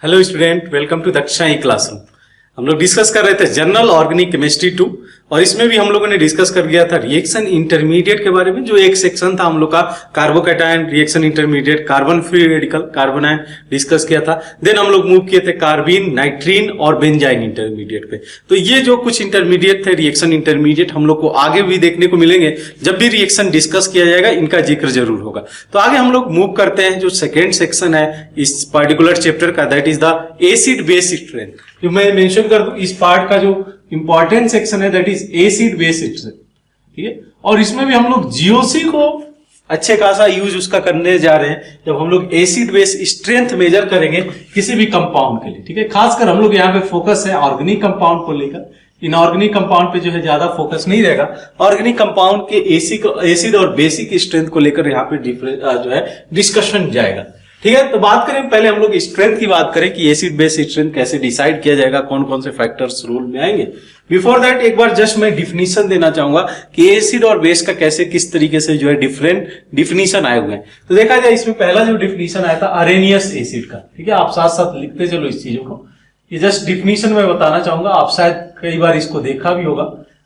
Hello student, welcome to Daksha e classroom. हम लोग discuss कर रहे थे जनरल ऑर्गेनिक केमिस्ट्री 2 और इसमें भी हम लोगों ने डिस्कस कर गया था रिएक्शन इंटरमीडिएट के बारे में। जो एक सेक्शन था हम लोग का carbocation reaction intermediate, carbon free radical, carbanion discuss किया था। देन हम लोग मूव किए थे कार्बीन, नाइट्रीन और बेंजाइन इंटरमीडिएट पे। तो ये जो कुछ इंटरमीडिएट थे रिएक्शन इंटरमीडिएट, हम लोग को आगे भी देखने को मिलेंगे। जब भी रिएक्शन डिस्कस किया जाएगा इनका जिक्र जरूर होगा। तो आगे हम लोग मूव करते हैं जो सेकेंड सेक्शन है इस पर्टिकुलर चैप्टर का, that is the acid base strength. जो मैं मेंशन कर दूं, इस पार्ट का जो इंपॉर्टेंट सेक्शन है that is acid base strength, ठीक है। और इसमें भी हम लोग जीओसी को अच्छे खासा यूज उसका करने जा रहे हैं जब हम लोग एसिड बेस स्ट्रेंथ मेजर करेंगे किसी भी कंपाउंड के लिए, ठीक है। खासकर हम लोग यहाँ पे फोकस है ऑर्गेनिक कंपाउंड को लेकर। इनऑर्गेनिक कंपाउंड पे जो है ज्यादा फोकस नहीं रहेगा। ऑर्गेनिक कंपाउंड के एसिड और बेसिक स्ट्रेंथ को लेकर यहाँ पे जो है डिस्कशन जाएगा, ठीक है। तो बात करें पहले हम लोग स्ट्रेंथ की बात करें कि एसिड बेस स्ट्रेंथ कैसे डिसाइड किया जाएगा, कौन कौन से फैक्टर्स रोल में आएंगे। बिफोर दैट एक बार जस्ट मैं डिफिनीशन देना चाहूंगा कि एसिड और बेस का कैसे किस तरीके से जो है डिफरेंट डिफिनीशन आए हुए हैं। तो देखा जाए इसमें पहला जो डिफिनीशन आया था अरेनियस एसिड का, ठीक है। आप साथ साथ लिखते चलो इस चीजों को। ये जस्ट डिफिनीशन में बताना चाहूंगा, आप शायद कई बार इसको देखा भी होगा।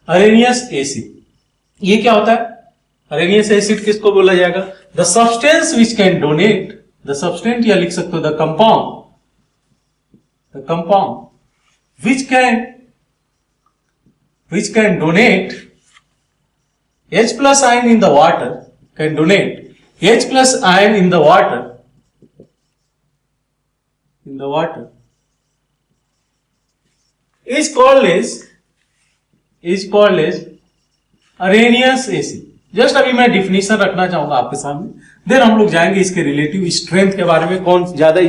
अरेनियस एसिड ये क्या होता है? अरेनियस एसिड किसको बोला जाएगा? The substance which can donate, the substance या लिख सकते हो the compound which can donate H plus ion in the water, can donate H plus ion in the water is called as Arrhenius acid। Just अभी मैं definition रखना चाहूंगा आपके सामने, देन हम लोग जाएंगे इसके रिलेटिव स्ट्रेंथ के बारे में, कौन ज्यादा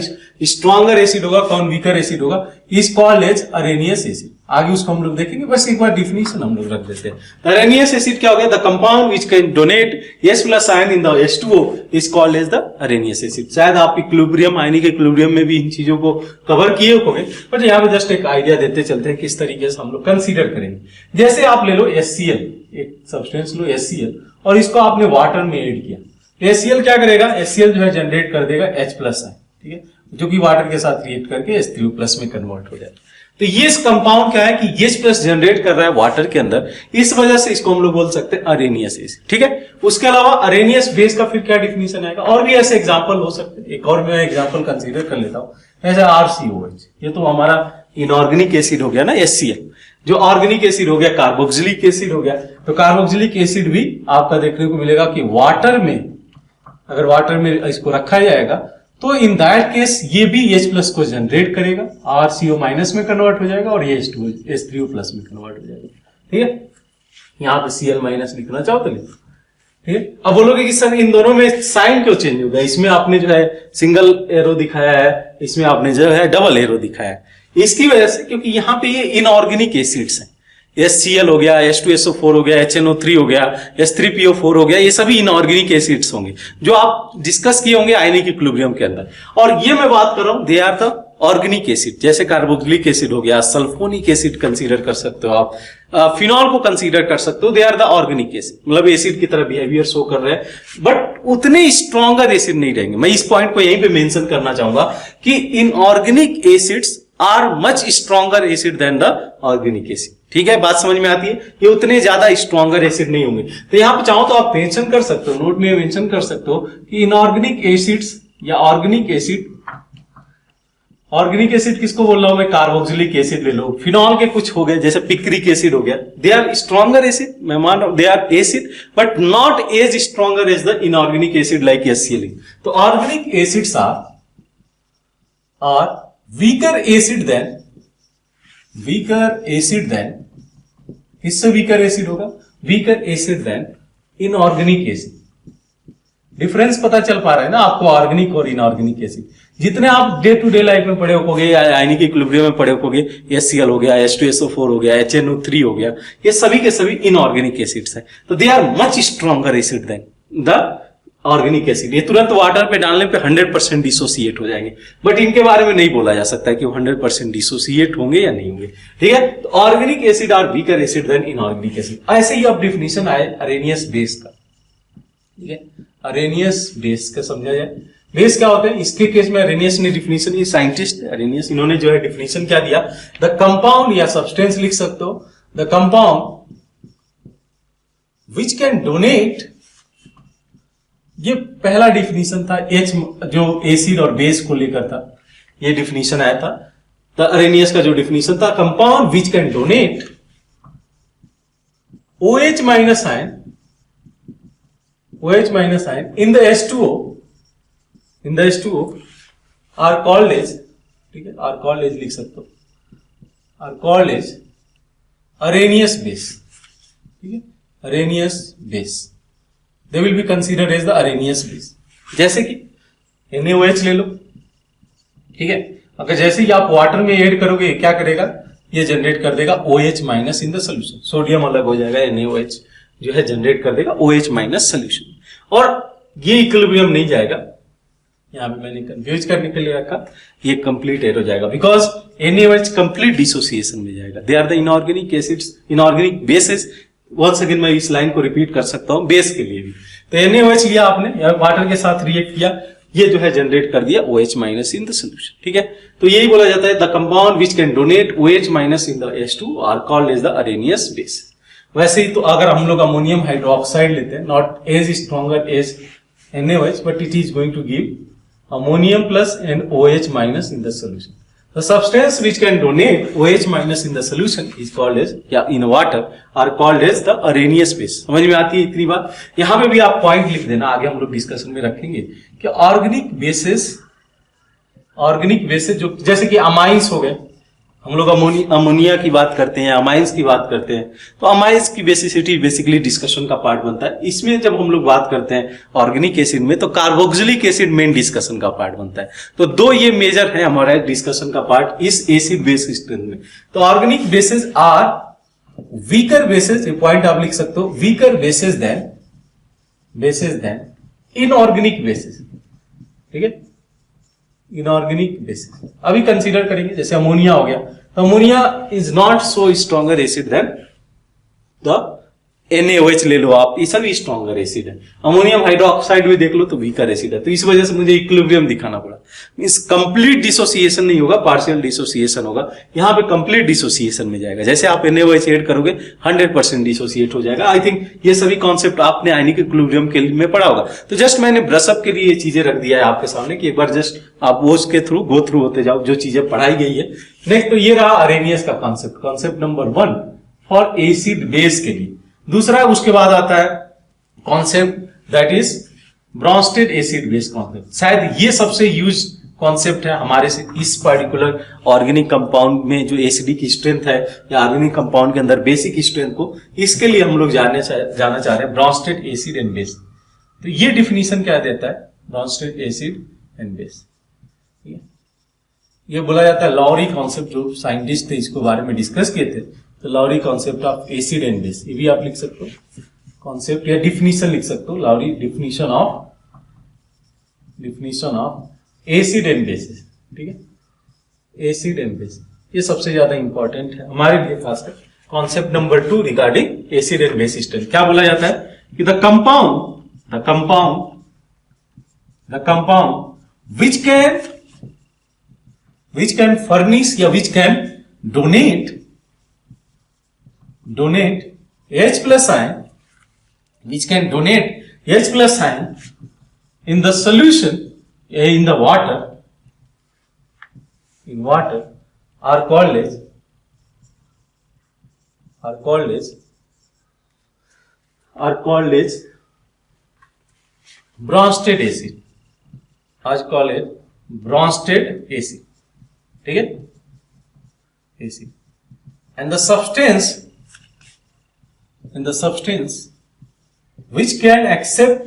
स्ट्रॉन्गर एसिड होगा, कौन वीकर एसिड होगा। Is called as Arrhenius acid. आगे उसको हम लोग देखेंगे, बस एक बार डिफिनीशन हम लोग रख देते हैं। अरेनियस एसिड क्या हो गया? The compound which can donate H plus ion in the H2O is called as the Arrhenius acid. शायद आप इक्विलिब्रियम, आयनिक इक्विलिब्रियम में भी इन चीजों को कवर किए होंगे, बट यहाँ पे जस्ट एक आइडिया देते चलते हैं किस तरीके से हम लोग कंसीडर करेंगे। जैसे आप ले लो HCl, एक सब्सटेंस लो HCl और इसको आपने वाटर में ऐड किया, HCl क्या करेगा? HCl जो है जनरेट कर देगा H प्लस आयन, ठीक है, जो कि वाटर के साथ रिएक्ट करके H3O प्लस में कन्वर्ट हो जाएगा। तो ये कंपाउंड क्या है कि H प्लस जनरेट कर रहा है वाटर के अंदर, इस वजह से इसको हम लोग बोल सकते हैं अरेनियस एसिड, ठीक है। उसके अलावा अरेनियस बेस का फिर क्या डिफिनीशन आएगा? और भी ऐसे एग्जांपल हो सकते हैं। एक और मैं एग्जांपल कंसीडर कर लेता हूं, जैसे RCOH, ये तो हमारा इनऑर्गेनिक एसिड हो गया ना, HCl। जो ऑर्गेनिक एसिड हो गया कार्बोक्सिलिक एसिड हो गया। तो कार्बोक्सिलिक एसिड भी आपका देखने को मिलेगा कि वाटर में, अगर वाटर में इसको रखा जाएगा तो इन दैट केस ये भी H प्लस को जनरेट करेगा, RCO माइनस में कन्वर्ट हो जाएगा और ये H3O प्लस में कन्वर्ट हो जाएगा, ठीक है। यहां पे Cl माइनस लिखना चाहो तो लिखो, ठीक है। अब बोलोगे कि सर इन दोनों में साइन क्यों चेंज हो गया? इसमें आपने जो है सिंगल एरो दिखाया है, इसमें आपने जो है डबल एरो दिखाया है। इसकी वजह से क्योंकि यहाँ पे ये इनऑर्गेनिक एसिड्स हैं। HCl हो गया, H2SO4 हो गया, HNO3 हो गया, H3PO4 हो गया, ये सभी इनऑर्गेनिक एसिड्स होंगे जो आप डिस्कस किए होंगे आयनिक इक्विलिब्रियम के अंदर। और ये मैं बात कर रहा हूं, they are the organic acid. जैसे कार्बोक्सिलिक एसिड हो गया, सल्फोनिक एसिड कंसीडर कर सकते हो आप, फिनॉल को कंसीडर कर सकते हो, they are the organic acid, मतलब एसिड की तरह बिहेवियर शो कर रहे हैं, बट उतने स्ट्रॉन्गर एसिड नहीं रहेंगे। मैं इस पॉइंट को यहीं पे मेंशन करना चाहूंगा कि inorganic acids are much stronger acid than the organic acid, ठीक है। बात समझ में आती है? ये उतने ज्यादा स्ट्रॉन्गर एसिड नहीं होंगे। तो यहां पे चाहो तो आप मेंशन कर सकते हो, नोट में मेंशन कर सकते हो कि इनऑर्गेनिक एसिड्स या ऑर्गेनिक एसिड किसको बोल रहा हूं मैं? कार्बोक्सिलिक एसिड ले लो, फिनॉल के कुछ हो गए जैसे पिक्रिक एसिड हो गया, दे आर स्ट्रॉन्गर एसिड, मैं मान रहा हूं they are acid but not as stronger as the inorganic acid like HCl। तो organic acids are weaker acid than किससे weaker acid होगा? weaker acid than inorganic acid। Difference पता चल पा रहा है ना आपको ऑर्गेनिक और इनऑर्गेनिक एसिड? जितने आप डे टू डे लाइफ में पढ़े होगे या आयनिक इक्विलिब्रियम में पढ़े होगे, HCl हो गया, H2SO4 हो गया, HNO3 हो गया, ये सभी के सभी इनऑर्गेनिक एसिड्स हैं। तो they are much stronger acid than the organic acid. ये तुरंत वाटर पे डालने पे 100% डिसोसिएट हो जाएंगे, बट इनके बारे में नहीं बोला जा सकता है कि वो 100% डिसोसिएट होंगे या नहीं होंगे, ठीक है। तो organic acid are weaker acid than inorganic acid. ऐसे ही अब डिफिनीशन आए अरेनियस बेस का, ठीक है। अरेनियस बेस का समझा जाए बेस क्या होते हैं? इसके केस में अरेनियस ने डिफिनेशन, ये साइंटिस्ट अरेनियस, इन्होंने जो है डिफिनेशन क्या दिया, द कंपाउंड या सब्सटेंस लिख सकते हो, the compound which can donate, ये पहला डिफिनेशन था एच जो एसिड और बेस को लेकर था, ये डिफिनेशन आया था। द अरेनियस का जो डिफिनेशन था, compound which can donate OH minus ion, OH minus ion in the H2O, in the H2O are called as, ठीक है, आर कॉल्ड एज लिख सकते हो, are called as Arrhenius base, ठीक है, Arrhenius base, they will be considered as the Arrhenius base. जैसे कि NaOH ले लो, ठीक है, अगर जैसे ही आप वाटर में ऐड करोगे ये क्या करेगा, ये जनरेट कर देगा OH minus in the solution, sodium अलग हो जाएगा, NaOH जो है जनरेट कर देगा OH माइनस सोल्यूशन, और ये इक्विलिब्रियम नहीं जाएगा, यहां पे मैंने कंफ्यूज करने के लिए रखा, ये कंप्लीट एयर हो जाएगा, बिकॉज NaOH कंप्लीट डिसोसिएशन में जाएगा, they are the inorganic acids, inorganic bases. Once again मैं इस लाइन को रिपीट कर सकता हूं बेस के लिए भी, तो NaOH लिया आपने, वाटर के साथ रिएक्ट किया, ये जो है जनरेट कर दिया OH minus in the solution, ठीक है। तो यही बोला जाता है the compound which can donate OH minus in the H2 are called as the Arrhenius base. वैसे ही तो अगर हम लोग अमोनियम हाइड्रोक्साइड लेते हैं, not as stronger as NaOH, but it is going to give ammonium plus and OH minus in the solution. The substance which can donate OH minus in the solution is called as, या in water are called as the Arrhenius base। समझ में आती है इतनी बात? यहां पे भी आप पॉइंट लिख देना, आगे हम लोग डिस्कशन में रखेंगे कि ऑर्गेनिक बेसिस जो जैसे कि अमाइंस हो गए, हम लोग अमोनिया की बात करते हैं, अमाइंस की बात करते हैं, तो अमाइंस की बेसिसिटी बेसिकली डिस्कशन का पार्ट बनता है। इसमें जब हम लोग बात करते हैं ऑर्गेनिक एसिड में, तो कार्बोक्सिलिक एसिड मेन डिस्कशन का पार्ट बनता है। तो दो ये मेजर है हमारा डिस्कशन का पार्ट इस एसिड बेस स्ट्रेंथ में। तो organic bases are weaker bases, ये पॉइंट आप लिख सकते हो, weaker bases than inorganic bases, ठीक है, इनऑर्गेनिक बेसिस। अभी कंसीडर करेंगे जैसे अमोनिया हो गया, तो ammonia is not so stronger acid than the NaOH ले लो आप, ये सभी स्ट्रॉन्गर एसिड है। अमोनियम हाइड्रोक्साइड भी देख लो तो वीकर एसिड है, तो इस वजह से मुझे इक्विलिब्रियम दिखाना पड़ा। मींस कंप्लीट डिसोसिएशन नहीं होगा, पार्शियल डिसोसिएशन होगा। यहां पे कंप्लीट डिसोसिएशन में जाएगा, जैसे आप NaOH ऐड करोगे 100% डिसोसिएट हो जाएगा। आई थिंक ये सभी कॉन्सेप्ट आपने आयनिक इक्विलिब्रियम के में पढ़ा होगा। तो जस्ट मैंने ब्रशअप के लिए ये चीजें रख दिया है आपके सामने कि एक बार जस्ट आप वो उसके थ्रू गो थ्रू होते जाओ जो चीजें पढ़ाई गई है। नेक्स्ट तो ये रहा अरेनियस का concept, concept number 1 for acid base के लिए। दूसरा उसके बाद आता है concept that is Brønsted acid base concept. शायद ये सबसे यूज कॉन्सेप्ट है हमारे से इस पर्टिकुलर ऑर्गेनिक कंपाउंड में, जो एसिडिक स्ट्रेंथ है या ऑर्गेनिक कंपाउंड के अंदर बेसिक स्ट्रेंथ को, इसके लिए हम लोग जाना चाह रहे हैं ब्रॉन्स्टेड एसिड एंड बेस। तो ये डिफिनीशन क्या देता है ब्रॉन्स्टेड एसिड एंड बेस? ये बोला जाता है लॉरी कॉन्सेप्ट, जो साइंटिस्ट थे इसको बारे में डिस्कस किए थे, तो Lowry concept of acid and base, ये भी आप लिख सकते हो कॉन्सेप्ट या डिफिनीशन लिख सकते हो, Lowry definition of acid and bases, ठीक है, एसिड एंड बेस। ये सबसे ज्यादा इंपॉर्टेंट है हमारे लिए खासकर। Concept number 2 regarding acid and base strength, क्या बोला जाता है कि the compound which can furnish या which can donate H plus ion, which can donate H plus ion in the solution, in the water, are called as Brønsted acid, Brønsted acid, ठीक है, acid. and the substance which can accept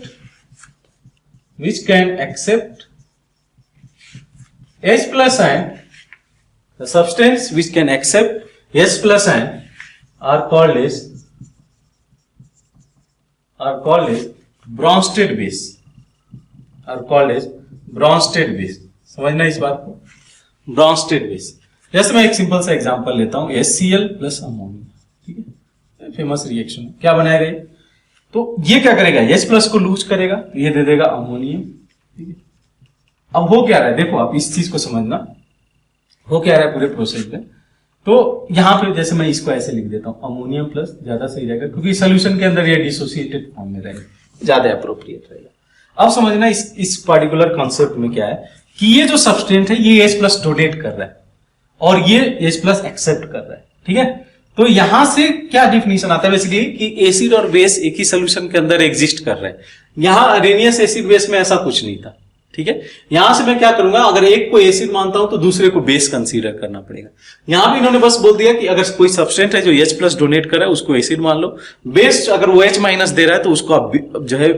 H plus ion, the substance which can accept H plus ion are called as Bronsted base, समझना इस बात को, Brønsted base. जैसे मैं एक simple सा एग्जांपल लेता हूं, HCl प्लस अमोनिया, ठीक है, फेमस रिएक्शन क्या बनाएगा ये, तो ये क्या करेगा H प्लस को लूज करेगा, ये दे देगा अमोनियम, ठीक है, अब हो क्या रहा है, देखो आप इस चीज को समझना, हो क्या रहा है पूरे प्रोसेस में। तो यहाँ पे जैसे मैं इसको ऐसे लिख देता हूँ, अमोनियम प्लस, ज्यादा सही रहेगा क्योंकि सोल्यूशन के अंदर ये डिसोसिएटेड फॉर्म में रहेगा, ज्यादा अप्रोप्रिएट रहेगा। अब समझना इस पर्टिकुलर कॉन्सेप्ट में क्या है कि ये जो सब्सटेंट है ये H प्लस डोनेट कर रहा है और ये H प्लस एक्सेप्ट कर रहा है, ठीक है। तो यहां से क्या डिफिनेशन आता है बेसिकली कि एसिड और बेस एक ही सोल्यूशन के अंदर एग्जिस्ट कर रहे हैं। यहां अरेनियस एसिड बेस में ऐसा कुछ नहीं था, ठीक है। यहां से मैं क्या करूंगा, अगर एक को एसिड मानता हूं तो दूसरे को बेस कंसीडर करना पड़ेगा। यहां भी इन्होंने बस बोल दिया कि अगर कोई सब्सटेंट है जो H प्लस डोनेट कर रहा है उसको एसिड मान लो, बेस अगर वो H माइनस दे रहा है तो उसको आप जो है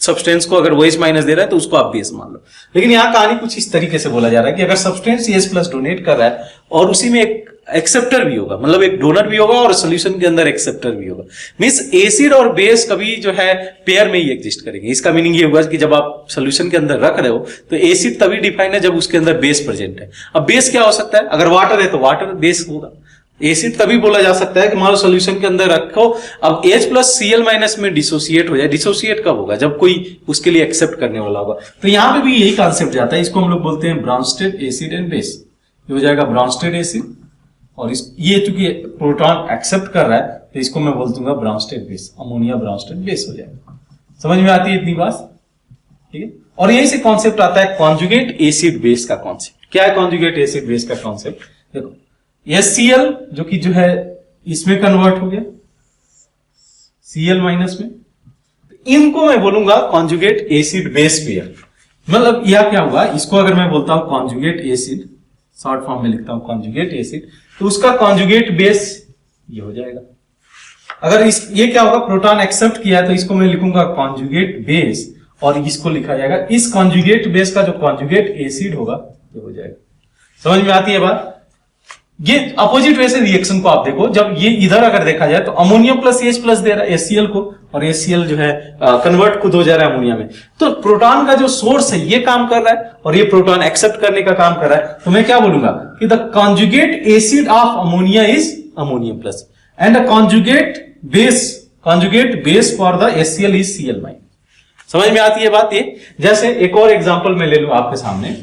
सब्सटेंस को अगर वो H माइनस दे रहा है तो उसको आप बेस मान लो। लेकिन यहाँ कहानी कुछ इस तरीके से बोला जा रहा है कि अगर सब्सटेंस H प्लस डोनेट कर रहा है और उसी में एक एक्सेप्टर भी होगा, मतलब एक डोनर भी होगा और सोल्यूशन के अंदर एक्सेप्टर भी होगा, मींस एसिड और बेस कभी जो है पेयर में ही एग्जिस्ट करेंगे। इसका मीनिंग ये हुआ कि जब आप सोल्यूशन के अंदर रख रहे हो तो एसिड तभी डिफाइन है जब उसके अंदर बेस प्रेजेंट है। अब बेस क्या हो सकता है, अगर वाटर है तो वाटर बेस होगा। एसिड तभी बोला जा सकता है कि मान लो सोल्यूशन के अंदर रखो, अब H प्लस Cl माइनस में डिसोसिएट हो जाए। डिसोसिएट कब होगा, जब कोई उसके लिए एक्सेप्ट करने वाला होगा। तो यहां पे भी यही कॉन्सेप्ट जाता है, इसको हम लोग बोलते हैं ब्रॉन्स्टेड एसिड एंड बेस। ये हो जाएगा ब्रॉन्स्टेड एसिड और ये चूंकि प्रोटॉन एक्सेप्ट कर रहा है तो इसको मैं बोल दूंगा Brønsted base, ammonia Brønsted base हो जाएगा। समझ में आती है इतनी बात, ठीक है। और यही से कॉन्सेप्ट आता है कॉन्जुगेट एसिड बेस का कॉन्सेप्ट। क्या है कॉन्जुगेट एसिड बेस का कॉन्सेप्ट, देखो HCl जो कि जो है इसमें कन्वर्ट हो गया Cl माइनस में, इनको मैं बोलूंगा कॉन्जुगेट एसिड बेस पेयर। मतलब यह क्या हुआ, इसको अगर मैं बोलता हूं कॉन्जुगेट एसिड, शॉर्ट फॉर्म में लिखता हूं कॉन्जुगेट एसिड, तो उसका कॉन्जुगेट बेस ये हो जाएगा। अगर ये क्या होगा, प्रोटॉन एक्सेप्ट किया है तो इसको मैं लिखूंगा कॉन्जुगेट बेस और इसको लिखा जाएगा, इस कॉन्जुगेट बेस का जो कॉन्जुगेट एसिड होगा ये हो जाएगा। समझ में आती है बात। ये अपोजिट वे से रिएक्शन को आप देखो, जब ये इधर अगर देखा जाए तो अमोनियम प्लस H प्लस दे रहा है HCl को और HCl जो है कन्वर्ट खुद हो जा रहा है अमोनिया में। तो प्रोटॉन का जो सोर्स है ये काम कर रहा है और ये प्रोटॉन एक्सेप्ट करने का काम कर रहा है। तो मैं क्या बोलूंगा कि the conjugate acid of ammonia is ammonium plus and the conjugate base for the HCl is Cl minus. समझ में आती है बात ये। जैसे एक और एग्जांपल मैं ले लूं आपके सामने,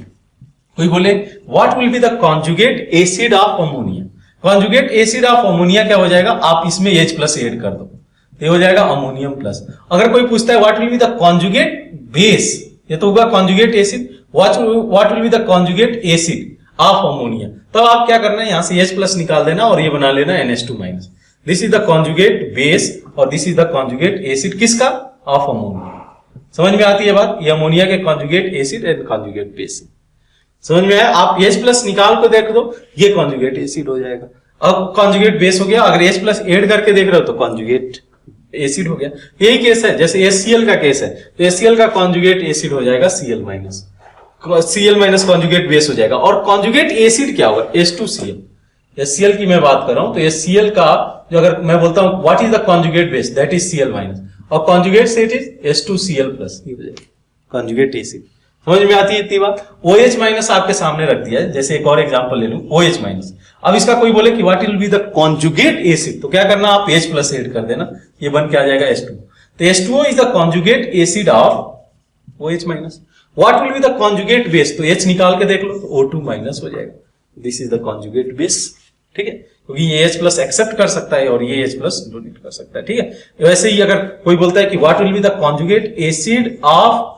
कोई बोले what will be the conjugate acid of ammonia. Conjugate acid of ammonia क्या हो जाएगा, आप इसमें H प्लस ऐड कर दो, ये हो जाएगा अमोनियम प्लस। अगर कोई पूछता है what will be the conjugate base, ये तो होगा conjugate acid. What will be the conjugate acid of ammonia, तो आप क्या करना है, यहां से H प्लस निकाल देना और ये बना लेना NH2 minus. This is the conjugate base और this is the conjugate acid किसका, ऑफ अमोनिया। समझ में आती है बात, ये अमोनिया के conjugate acid and conjugate base. समझ में आया। आप H प्लस निकाल को देख दो, ये कॉन्जुगेट एसिड हो जाएगा। अब कॉन्जुगेट बेस हो गया, अगर H प्लस ऐड करके देख रहे हो तो कॉन्जुगेट एसिड हो गया। यही केस है, जैसे HCl का केस है तो HCl का कॉन्जुगेट एसिड हो जाएगा Cl minus, Cl minus conjugate base हो जाएगा। और कॉन्जुगेट एसिड क्या होगा, H2Cl। HCl की मैं बात कर रहा हूं तो HCl का जो अगर मैं बोलता हूं what is the conjugate base, that is Cl minus और conjugate set is H2Cl plus, ये हो जाएगा कॉन्जुगेट एसिड। समझ में आती है इतनी बात। OH माइनस आपके सामने रख दिया है, जैसे एक और एग्जांपल ले लूं OH माइनस। अब इसका कोई बोले कि what will be the conjugate acid, तो क्या करना, आप H प्लस ऐड कर देना, ये बन के आ जाएगा H2। तो H2O is the conjugate acid of OH minus. What will be the conjugate base, तो H निकाल के देख लो तो O2 माइनस हो जाएगा। This is the conjugate base, ठीक है, क्योंकि ये H प्लस एक्सेप्ट कर सकता है और ये H प्लस डोनेट कर सकता है, ठीक है। वैसे ही अगर कोई बोलता है कि what will be the conjugate acid of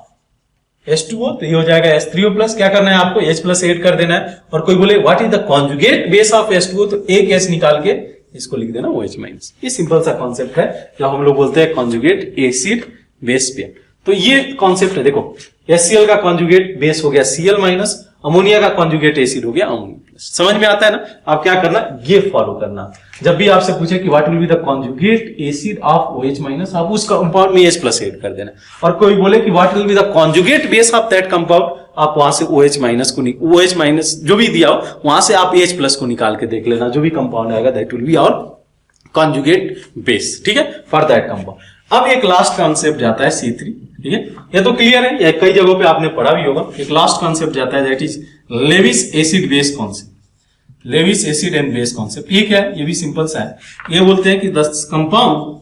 H2O, तो ये हो जाएगा H3O प्लस। क्या करना है आपको, H प्लस ऐड कर देना है। और कोई बोले what is the conjugate base of H2O, तो एक H निकाल के इसको लिख देना OH माइनस। ये सिंपल सा कॉन्सेप्ट है जो हम लोग बोलते हैं कॉन्जुगेट एसिड बेस पेयर। तो ये कॉन्सेप्ट है, देखो HCl का कॉन्जुगेट बेस हो गया Cl माइनस, अमोनिया का कॉन्जुगेट एसिड हो गया अमोनिया प्लस। समझ में आता है ना। आप क्या करना, ये फॉलो करना। जब भी आपसे पूछे कि what will be the conjugate acid of OH minus, आप उस कंपाउंड में H प्लस ऐड कर देना। और कोई बोले कि what will be the conjugate base of that compound, आप वहां से OH माइनस को OH माइनस जो भी दिया हो वहां से आप H प्लस को निकाल के देख लेना, जो भी कंपाउंड आएगा that will be our conjugate base, ठीक है, फॉर दैट कंपाउंड। अब एक लास्ट कॉन्सेप्ट जाता है C3, ठीक है, ये तो क्लियर है, ये कई जगहों पे आपने पढ़ा भी होगा। एक लास्ट कॉन्सेप्ट जाता है that is Lewis acid base concept. Lewis acid and base concept, ये क्या है, ये भी सिंपल सा है। ये बोलते हैं कि द कंपाउंड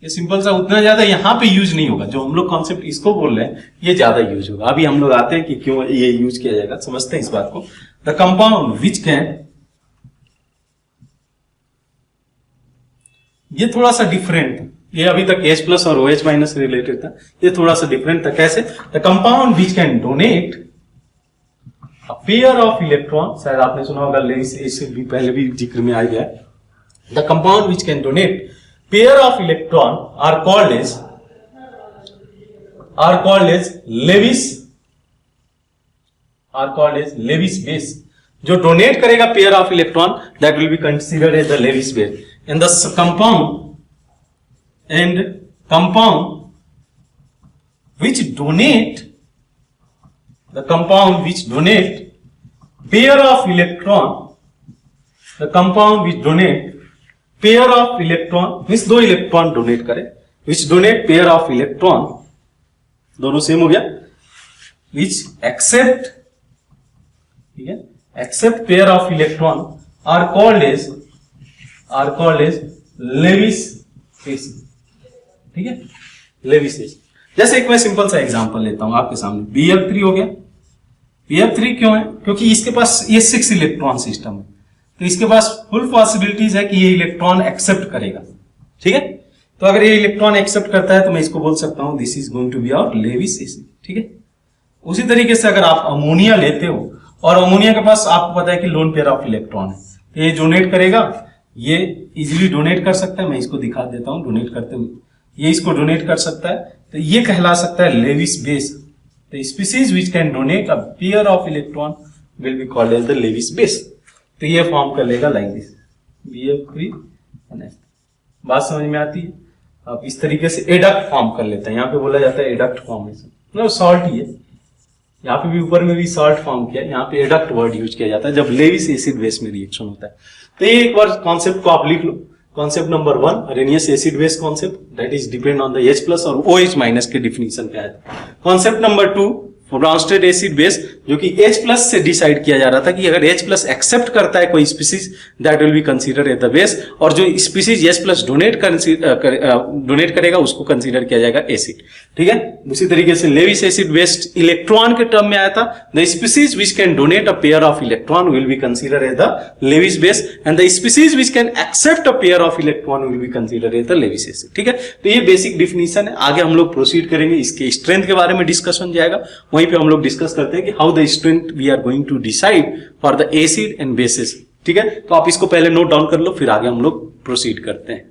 ये सिंपल सा उतना ज्यादा यहाँ पे यूज नहीं होगा, जो हम लोग कॉन्सेप्ट इसको बोल रहे हैं ये ज्यादा यूज होगा। अभी हम लोग आते हैं कि क्यों ये यूज किया जाएगा, समझते हैं इस बात को। द कंपाउंड विच कैन, ये थोड़ा सा डिफरेंट, ये अभी तक H प्लस और OH माइनस रिलेटेड था, ये थोड़ा सा डिफरेंट था। कैसे? The compound which can donate a pair of electron, शायद आपने सुना होगा, इससे भी पहले भी जिक्र में आ गया। The compound which can donate pair of electron are called as Lewis base. जो डोनेट करेगा pair of electron, that will be considered as the Lewis base. And the compound which donate pair of electron, means दो electron donate करे, which donate pair of electron, दोनों same हो गया, which accept, ठीक है, accept pair of electron are called as Levi's acid, ठीक है, Lewis acid. जैसे एक मैं सिंपल सा एग्जांपल लेता हूं आपके सामने, BF3 हो गया। BF3 क्यों है? क्योंकि इसके पास ये 6 इलेक्ट्रॉन सिस्टम है, तो इसके पास फुल पॉसिबिलिटीज है कि ये इलेक्ट्रॉन एक्सेप्ट करेगा, ठीक है। तो अगर ये इलेक्ट्रॉन एक्सेप्ट करता है तो मैं इसको बोल सकता हूं this is going to be our Lewis acid, ठीक है। उसी तरीके से अगर आप अमोनिया लेते हो और अमोनिया के पास आपको पता है कि लोन पेयर ऑफ इलेक्ट्रॉन है, तो ये डोनेट करेगा, ये इजीली डोनेट कर सकता है, मैं इसको दिखा देता हूं डोनेट करते हुए, ये इसको डोनेट कर सकता है, तो ये कहला सकता है लेविस बेस। तो species which can donate a pair of electron will be called as the Lewis base. तो ये फॉर्म कर लेगा लाइक दिस, BF3 NH। बात समझ में आती है? अब इस तरीके से एडक्ट फॉर्म कर लेते हैं, यहाँ पे बोला जाता है एडक्ट फॉर्मेशन, मतलब सॉल्ट ही है, यहाँ पे भी ऊपर में भी सॉल्ट फॉर्म किया, यहाँ पे एडक्ट वर्ड यूज किया जाता है जब लेविस एसिड बेस में रिएक्शन होता है। तो ये एक बार कॉन्सेप्ट को आप लिख लो। Concept number 1, Arrhenius acid base concept, that is depend on the H plus और OH माइनस के डिफिनीशन पे आया था। Concept number 2, Bronsted acid base, जो कि H प्लस से डिसाइड किया जा रहा था कि अगर H प्लस एक्सेप्ट करता है कोई species, that will be consider as the base, और जो स्पीसीज H प्लस डोनेट करेगा उसको कंसीडर किया जाएगा एसिड, ठीक है। उसी तरीके से लेविस एसिड बेस्ड इलेक्ट्रॉन के टर्म में आया था, the species which can donate a pair of electron will be consider as the Lewis base, and the species which can accept a pair of electron will be consider as the Lewis acid, ठीक है। तो ये basic definition है। आगे हम लोग proceed करेंगे, इसके स्ट्रेंथ के बारे में डिस्कशन जाएगा, वहीं पे हम लोग डिस्कस करते हैं कि how the strength we are going to decide for the acid and bases, ठीक है। तो आप इसको पहले नोट डाउन कर लो, फिर आगे हम लोग प्रोसीड करते हैं।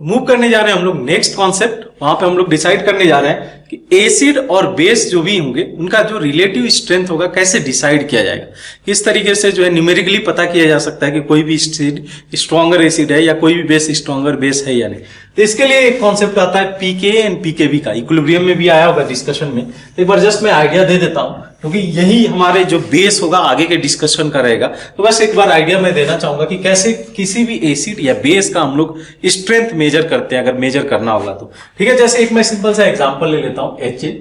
मूव करने जा रहे हैं हम लोग नेक्स्ट कॉन्सेप्ट, वहां पे हम लोग डिसाइड करने जा रहे हैं कि एसिड और बेस जो भी होंगे उनका जो रिलेटिव स्ट्रेंथ होगा कैसे डिसाइड किया जाएगा, किस तरीके से जो है न्यूमेरिकली पता किया जा सकता है कि कोई भी एसिड स्ट्रॉन्गर एसिड है या कोई भी बेस स्ट्रॉन्गर बेस है या नहीं। तो इसके लिए एक कॉन्सेप्ट आता है पीके एंड पीकेबी का, इक्विलिब्रियम में भी आया होगा डिस्कशन में, तो एक बार जस्ट मैं आइडिया दे देता हूं क्योंकि यही हमारे जो बेस होगा आगे के डिस्कशन का रहेगा। तो बस एक बार आइडिया मैं देना चाहूंगा कि कैसे किसी भी एसिड या बेस का हम लोग स्ट्रेंथ मेजर करते हैं, अगर मेजर करना होगा तो, ठीक है। जैसे एक मैं सिंपल सा एग्जांपल ले लेता हूं, HA,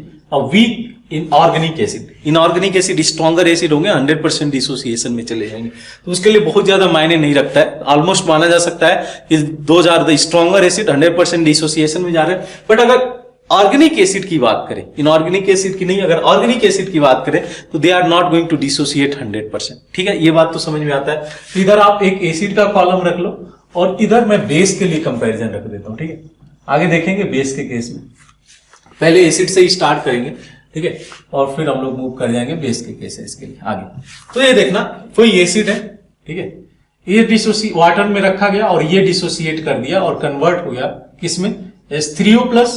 weak inorganic acid. Inorganic acid stronger acid होंगे, 100% डिसोसिएशन में चले जाएंगे, तो उसके लिए बहुत ज्यादा मायने नहीं रखता है। ऑलमोस्ट माना जा सकता है कि those are the stronger acid, 100% dissociation में जा रहे हैं। बट अगर ऑर्गेनिक एसिड की बात करें, इनऑर्गेनिक एसिड की नहीं, अगर ऑर्गेनिक एसिड की बात करें तो they are not going to dissociate 100%, ठीक है। ये बात तो समझ में आता है। तो इधर आप एक एसिड का कॉलम रख लो और इधर मैं बेस के लिए कंपैरिजन रख देता हूं, ठीक है। आगे देखेंगे बेस के केस में, पहले एसिड से ही स्टार्ट करेंगे, ठीक है, और फिर हम लोग मूव कर जाएंगे बेस के केसेस के लिए आगे। तो ये देखना, कोई एसिड है, ठीक है, ये वाटर में रखा गया और ये डिसोसिएट कर दिया और कन्वर्ट हो गया किसमें, H3O+।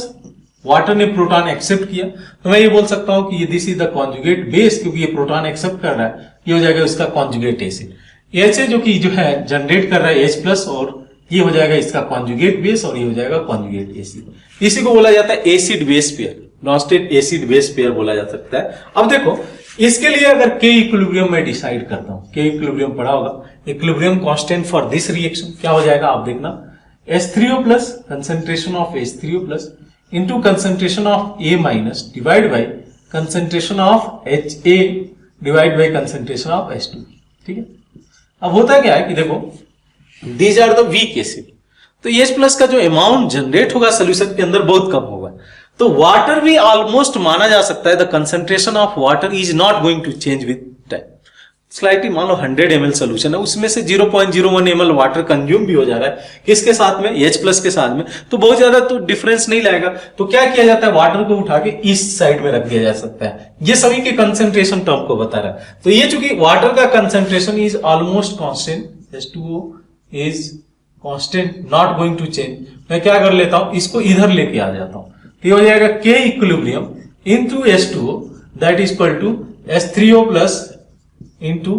वाटर ने प्रोटॉन एक्सेप्ट किया, तो मैं ये बोल सकता हूं कि ये this is the conjugate base, क्योंकि ये प्रोटॉन एक्सेप्ट कर रहा है, ये हो जाएगा उसका कॉन्जुगेट एसिड। HA जो कि जो है जनरेट कर रहा है H+, और ये हो जाएगा इसका कॉन्जुगेट बेस और ये हो जाएगा कॉन्जुगेट एसिड। इसी को बोला जाता है acid base pair, Bronsted acid base pair बोला जा सकता है। अब देखो इसके लिए अगर के इक्विलिब्रियम में डिसाइड करता हूं, के इक्विलिब्रियम पढ़ा होगा, equilibrium constant for this reaction क्या हो जाएगा आप देखना, H3O+, concentration of H3O+ into concentration of A minus divided by concentration of HA divided by concentration of H2, ठीक है। अब होता क्या है कि देखो these are the weak acid, तो H प्लस का जो अमाउंट जनरेट होगा सोल्यूशन के अंदर बहुत कम होगा। तो वाटर भी ऑलमोस्ट माना जा सकता है the concentration of water is not going to change with time. Slightly मान लो 100 ml सोल्यूशन है, उसमें से 0.01 ml वाटर कंज्यूम भी हो जा रहा है किसके साथ में, H प्लस के साथ में, तो बहुत ज्यादा तो डिफरेंस नहीं लाएगा। तो क्या किया जाता है, वाटर को उठा के इस साइड में रख दिया जा सकता है। ये सभी के कंसंट्रेशन टर्म को बता रहा है। तो ये चूंकि वाटर का concentration is almost constant, H2O is constant, not going to change, मैं क्या कर लेता हूं, इसको इधर लेके आ जाता हूं। तो ये हो जाएगा K equilibrium into H2O that is equal to H3O plus into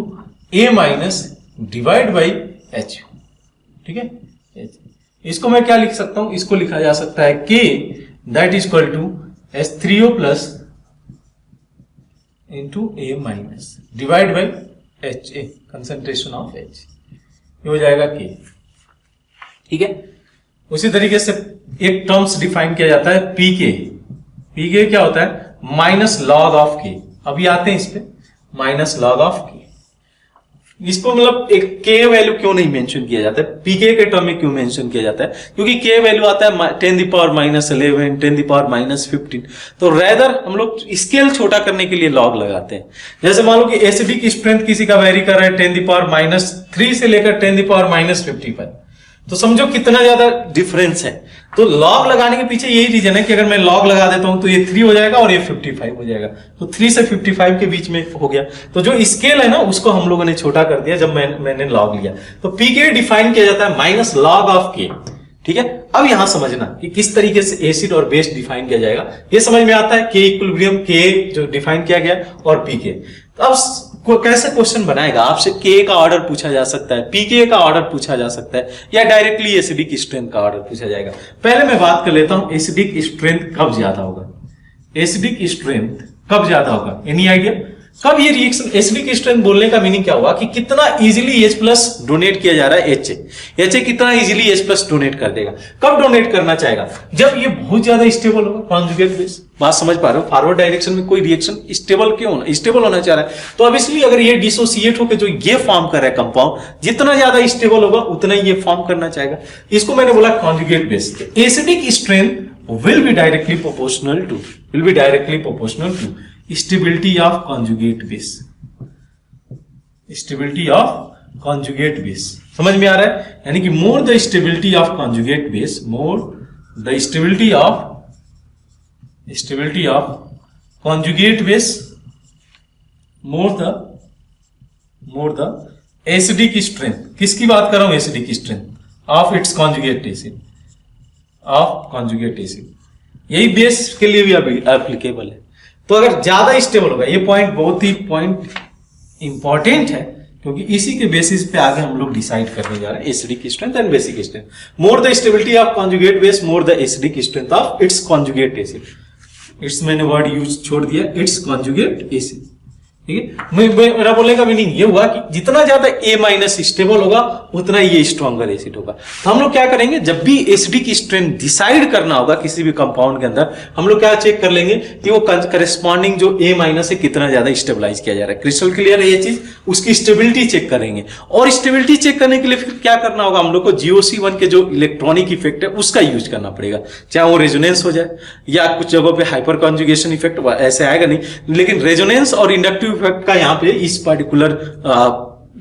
A minus divide by H। ठीक है, इसको मैं क्या लिख सकता हूं, इसको लिखा जा सकता है K that is equal to H3O plus into A minus divide by H, concentration of H, ये हो जाएगा K। ठीक है, उसी तरीके से एक टर्म्स डिफाइन किया जाता है पीके। पीके क्या होता है, माइनस लॉग ऑफ के। अभी आते हैं इस पे, माइनस लॉग ऑफ के। इसको मतलब एक के वैल्यू क्यों नहीं मेंशन किया जाता है, पीके के टर्म में क्यों मेंशन किया जाता है, क्योंकि के वैल्यू आता है 10⁻⁻11 10⁻15। तो रेदर हम लोग स्केल छोटा करने के लिए लॉग लगाते हैं। जैसे मान लो कि एसिडिक स्ट्रेंथ किसी का वेरी कर रहा है 10⁻³ से लेकर 10⁻55, तो समझो कितना ज्यादा डिफरेंस है। तो लॉग लगाने के पीछे यही रीजन है कि अगर मैं लॉग लगा देता हूं तो ये 3 हो जाएगा और ये 55 हो जाएगा, तो 3 से 55 के बीच में हो गया। तो जो स्केल है ना उसको हम लोगों ने छोटा कर दिया जब मैंने लॉग लिया। तो पीके डिफाइन किया जाता है माइनस लॉग ऑफ के। ठीक है, अब यहां समझना कि किस तरीके से एसिड और बेस डिफाइन किया जाएगा, ये समझ में आता है। के इक्विलिब्रियम के जो डिफाइन किया गया और पीके। तो अब कैसे क्वेश्चन बनाएगा, आपसे के का ऑर्डर पूछा जा सकता है, पीके का ऑर्डर पूछा जा सकता है, या डायरेक्टली एसिडिक स्ट्रेंथ का ऑर्डर पूछा जाएगा। पहले मैं बात कर लेता हूं एसिडिक स्ट्रेंथ कब ज्यादा होगा। एसिडिक स्ट्रेंथ कब ज्यादा होगा, एनी आइडिया? कब ये रिएक्शन, एसिडिक स्ट्रेंथ बोलने का मीनिंग क्या हुआ कि कितना इजीली H प्लस डोनेट किया जा रहा है, HA कितना इजीली H प्लस डोनेट कर देगा। कब डोनेट करना चाहेगा, जब ये बहुत ज्यादा स्टेबल होगा, कॉन्जुगेट बेस। बात समझ पा रहे हो, फॉरवर्ड डायरेक्शन में कोई रिएक्शन स्टेबल क्यों होना, स्टेबल होना चाह रहा है। तो अब इसलिए अगर ये डिसोसिएट होकर जो ये फॉर्म कर रहा है कंपाउंड, जितना ज्यादा स्टेबल होगा उतना ही ये फॉर्म करना चाहेगा। इसको मैंने बोला conjugate base. Acidic strength will be directly proportional to stability of conjugate base। stability of conjugate base समझ में आ रहा है, यानी कि more the stability of conjugate base, more the stability of conjugate base, more the acidic strength। किसकी बात कर रहा हूं, acidic strength of its conjugate acid, of conjugate acid. यही बेस के लिए भी एप्लीकेबल है। तो अगर ज्यादा स्टेबल होगा, ये पॉइंट बहुत ही इंपॉर्टेंट है, क्योंकि इसी के बेसिस पे आगे हम लोग डिसाइड करने जा रहे हैं acidic strength and basic strength. More the stability of conjugate base, more the acidic strength of its conjugate acid. It's मैंने वर्ड यूज छोड़ दिया, इट्स कॉन्जुगेट एसिड। ठीक है, मेरा बोलने का मीनिंग ये हुआ कि जितना ज्यादा A माइनस स्टेबल होगा उतना ये स्ट्रॉन्गर एसिड होगा। तो हम लोग क्या करेंगे, जब भी एसिडिक स्ट्रेंथ डिसाइड करना होगा किसी भी कंपाउंड के अंदर, हम लोग क्या चेक कर लेंगे कि वो करस्पॉन्डिंग जो A माइनस है कितना ज्यादा स्टेबलाइज किया जा रहा है। क्रिस्टल क्लियर है ये चीज, उसकी स्टेबिलिटी चेक करेंगे। और स्टेबिलिटी चेक करने के लिए फिर क्या करना होगा, हम लोग को GOC1 के जो इलेक्ट्रॉनिक इफेक्ट है उसका यूज करना पड़ेगा, चाहे वो रेजोनेंस हो जाए या कुछ जगहों पे हाइपर कॉन्जुगेशन इफेक्ट, ऐसे आएगा नहीं, लेकिन रेजोनेंस और इंडक्टिव इफेक्ट का यहाँ पे इस पर्टिकुलर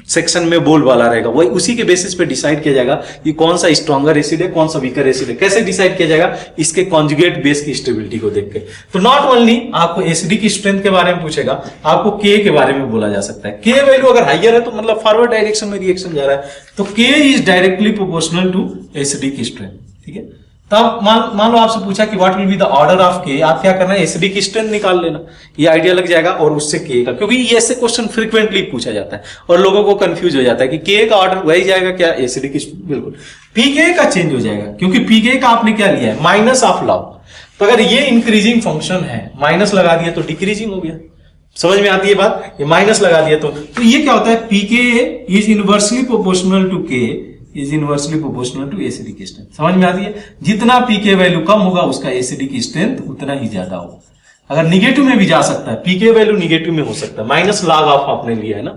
सेक्शन में बोल वाला रहेगा। वही उसी के बेसिस पे डिसाइड किया जाएगा कि कौन सा स्ट्रॉन्गर एसिड है, कौन सा वीकर एसिड है। कैसे डिसाइड किया जाएगा, इसके कॉन्जुगेट बेस की स्टेबिलिटी को देख के। तो नॉट ओनली आपको एसिडिक स्ट्रेंथ के बारे में पूछेगा, आपको के के बारे में बोला जा सकता है। के वैल्यू अगर हाइयर है तो मतलब फॉरवर्ड डायरेक्शन में रिएक्शन जा रहा है, तो K is directly proportional to acidic strength. ठीक है, तब मान लो आपसे पूछा कि what will be the order of K, आप क्या करना है, एसिडिक स्ट्रेंथ निकाल लेना, ये आइडिया लग जाएगा। और उससे के का, क्योंकि ये ऐसे क्वेश्चन फ्रीक्वेंटली पूछा जाता है और लोगों को कंफ्यूज हो जाता है कि के का ऑर्डर वही जाएगा क्या, एसिडिक स्ट्रेंथ। बिल्कुल, पीके का चेंज हो जाएगा, क्योंकि पीके का आपने क्या लिया है, माइनस ऑफ लॉग। तो अगर ये इंक्रीजिंग फंक्शन है, माइनस लगा दिया तो डिक्रीजिंग हो गया। समझ में आती है बात, ये माइनस लगा दिया तो ये क्या होता है, pK is inversely proportional to K is inversely proportional to acidic strength. समझ में आती है, जितना पीके वैल्यू कम होगा उसका एसिडिक स्ट्रेंथ उतना ही ज्यादा होगा। अगर निगेटिव में भी जा सकता है, पीके वैल्यू निगेटिव में हो सकता है, माइनस लॉग ऑफ आपने लिया है ना,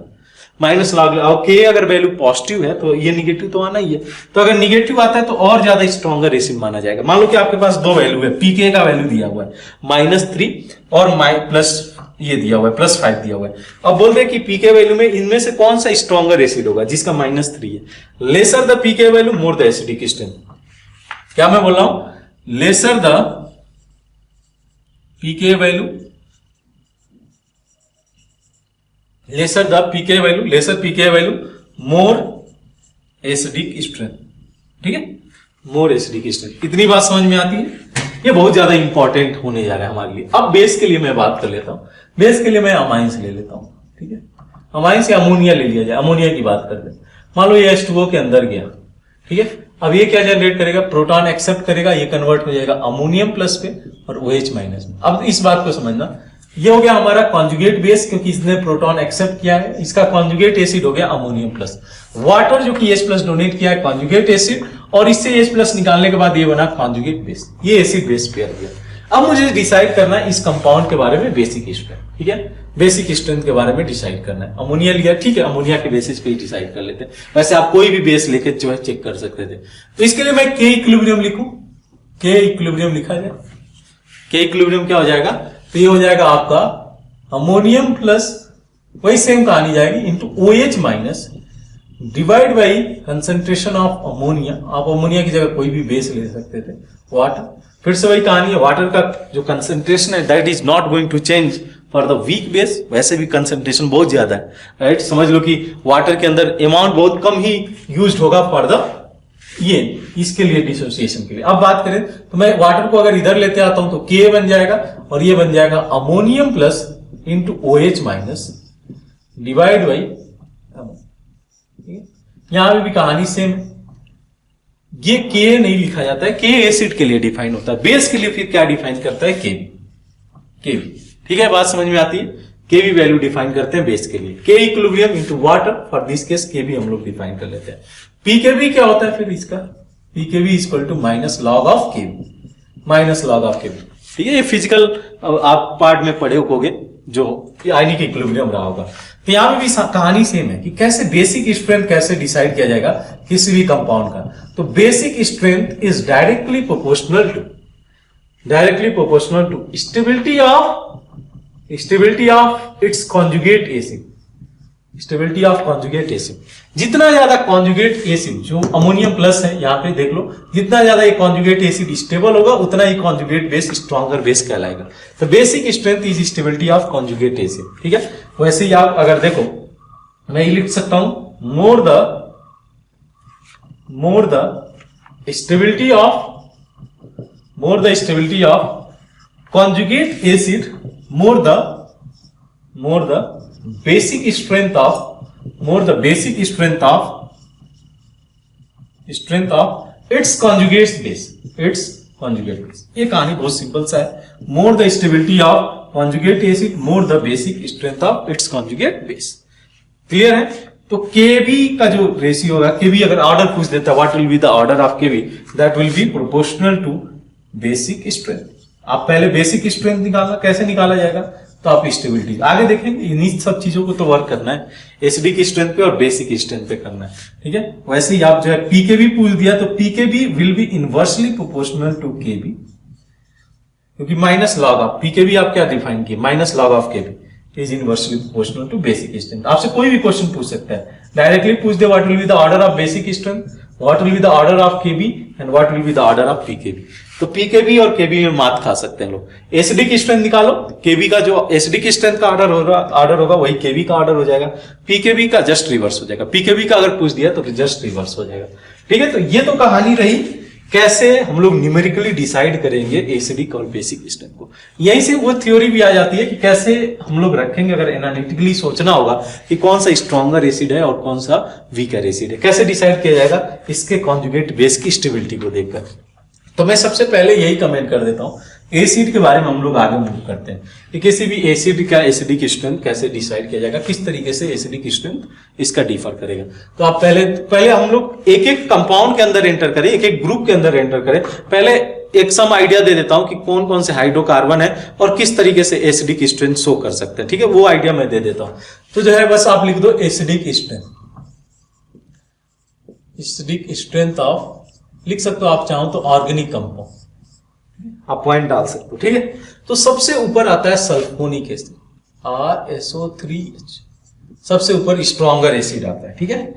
माइनस लॉग, और के अगर वैल्यू पॉजिटिव है तो ये निगेटिव तो आना ही है। तो अगर निगेटिव आता है तो और ज्यादा स्ट्रॉन्गर एसिड माना जाएगा। मान लो कि आपके पास दो वैल्यू है, पीके का वैल्यू दिया हुआ है -3 और प्लस ये दिया हुआ है +5 दिया हुआ है। अब बोल रहे हैं कि पीके वैल्यू में इनमें से कौन सा स्ट्रॉन्गर एसिड होगा, जिसका -3 है। Lesser the pK value more the acidic strength. क्या मैं बोल रहा हूं, lesser the pK value, lesser the pK value, lesser pK value more acidic strength. ठीक है, मोर एसिडिक स्ट्रेंथ। इतनी बात समझ में आती है, ये बहुत ज्यादा इंपॉर्टेंट होने जा रहा है हमारे लिए। अब बेस के लिए मैं बात कर लेता हूं, बेस के लिए मैं अमाइंस ले लेता हूं। ठीक है, अमाइंस या अमोनिया ले लिया जाए, अमोनिया की बात कर ले। मान लो ये H2O के अंदर गया, ठीक है, अब ये क्या जनरेट करेगा, प्रोटॉन एक्सेप्ट करेगा, ये कन्वर्ट हो जाएगा अमोनियम प्लस पे और OH माइनस में। अब इस बात को समझना, ये हो गया हमारा कॉन्जुगेट बेस, क्योंकि इसने प्रोटॉन एक्सेप्ट किया है। इसका कॉन्जुगेट एसिड हो गया अमोनियम प्लस। वाटर जो कि H+ डोनेट किया है कॉन्जुगेट एसिड, और इससे H+ निकालने के बाद ये बना कॉन्जुगेट बेस। ये एसिड बेस पेयर गया। अब मुझे डिसाइड करना है इस कंपाउंड के बारे में बेसिक स्ट्रेंथ। ठीक है, बेसिक स्ट्रेंथ के बारे में डिसाइड करना है। अमोनिया लिया, ठीक है, अमोनिया के बेसिस पे ही डिसाइड कर लेते हैं। वैसे आप कोई भी बेस लेके जो है चेक कर सकते थे। तो इसके लिए मैं के इक्विलिब्रियम लिखूं, के इक्विलिब्रियम लिखा जाए। के इक्विलिब्रियम क्या हो जाएगा, तो ये हो जाएगा आपका अमोनियम प्लस, वही सेम कहानी जाएगी, into OH minus divide by concentration of ammonia. आप अमोनिया की जगह कोई भी बेस ले सकते थे, वाटर। फिर से वही कहानी है, वाटर का जो कंसेंट्रेशन है that is not going to change for the weak base. वैसे भी कंसेंट्रेशन बहुत ज्यादा है, राइट। समझ लो कि वाटर के अंदर अमाउंट बहुत कम ही यूज्ड होगा फॉर द ये, इसके लिए डिसोसिएशन के लिए। अब बात करें तो मैं वाटर को अगर इधर लेते आता हूं तो के बन जाएगा, और ये बन जाएगा ammonium plus into OH minus divide by, यहां पे भी कहानी सेम है। ये के नहीं लिखा जाता है, के एसिड के लिए डिफाइन होता है। बेस के लिए फिर क्या डिफाइन करता है, केबी। ठीक है, बात समझ में आती है। केबी वैल्यू डिफाइन करते हैं बेस के लिए। के equilibrium into water, for this case Kb हम लोग डिफाइन कर लेते हैं। पीकेबी क्या होता है फिर इसका, pKb equal to minus log of Kb, minus log of Kb. ठीक है, ये फिजिकल आप पार्ट में पढ़े होगे जो आयनिक इक्विलिब्रियम रहा होगा। तो यहां पे भी कहानी सेम है कि कैसे बेसिक स्ट्रेंथ कैसे डिसाइड किया जाएगा किसी भी कंपाउंड का। तो basic strength is directly proportional to stability of its conjugate acid, stability of conjugate acid. जितना ज्यादा कॉन्जुगेट एसिड, जो अमोनियम प्लस है यहां पे देख लो, जितना ज्यादा ये कॉन्जुगेट एसिड स्टेबल होगा उतना ही कॉन्जुगेट बेस स्ट्रॉन्गर बेस कहलाएगा। तो basic strength is stability of conjugate acid. ठीक है, वैसे ही आप अगर देखो, मैं ये लिख सकता हूं मोर the stability of conjugate acid, more the basic strength of its conjugate base, ये कहानी बहुत सिंपल सा है। more the stability of conjugate acid, more the basic strength of its conjugate base। Clear है। तो Kb का जो रेशियो होगा, Kb अगर ऑर्डर पूछ देता, what will be the order of Kb, that will be proportional to basic strength. आप पहले बेसिक स्ट्रेंथ निकालना, कैसे निकाला जाएगा, तो आप स्टेबिलिटी आगे देखेंगे। इन्हीं सब चीजों को तो वर्क करना है, एसिडिक स्ट्रेंथ पे और बेसिक स्ट्रेंथ पे करना है। ठीक है, वैसे ही आप जो है पीकेबी पूछ दिया तो pKb will be inversely proportional to Kb, क्योंकि माइनस लॉग ऑफ पीकेबी आप क्या डिफाइन किए, minus log of Kb is inversely proportional to basic strength. आपसे कोई भी क्वेश्चन पूछ सकता है, डायरेक्टली पूछ दे what will be the order of basic strength, what will be the order of Kb and what will be the order of pKb. तो pKb और केबी में मात खा सकते हैं लोग। एसिडिक स्ट्रेंथ निकालो, केबी का जो एसिडिक स्ट्रेंथ का ऑर्डर होगा वही केबी का ऑर्डर हो जाएगा, पीकेबी का जस्ट रिवर्स हो जाएगा। पीकेबी का अगर पूछ दिया तो जस्ट रिवर्स हो जाएगा। ठीक है, तो ये तो कहानी रही कैसे हम लोग न्यूमेरिकली डिसाइड करेंगे एसिडिक और बेसिक स्ट्रेंथ को। यहीं से वो थ्योरी भी आ जाती है कि कैसे हम लोग रखेंगे, अगर एनालिटिकली सोचना होगा कि कौन सा स्ट्रॉन्गर एसिड है और कौन सा वीकर एसिड है, कैसे डिसाइड किया जाएगा, इसके कॉन्जुगेट बेस की स्टेबिलिटी को देखकर। तो मैं सबसे पहले यही कमेंट कर देता हूं, एसिड के बारे में हम लोग आगे मूव करते हैं कि किसी भी एसिड का एसिडिक स्ट्रेंथ कैसे डिसाइड किया जाएगा, किस तरीके से एसिडिक स्ट्रेंथ इसका डिफर करेगा। तो आप पहले हम लोग एक एक कंपाउंड के अंदर एंटर करें, एक एक ग्रुप के अंदर एंटर करें। पहले एक सम आइडिया दे देता हूं कि कौन कौन से हाइड्रोकार्बन है और किस तरीके से एसिडिक स्ट्रेंथ शो कर सकते हैं, ठीक है, वो आइडिया मैं दे देता हूं। तो जो है बस आप लिख दो acidic strength, acidic strength of, लिख सकते हो आप चाहो तो ऑर्गेनिक कंपाउंड, आप पॉइंट डाल सकते हो, ठीक है। तो सबसे ऊपर आता है सल्फोनिक एसिड, RSO3H, सबसे ऊपर स्ट्रॉन्गर एसिड आता है, ठीक है,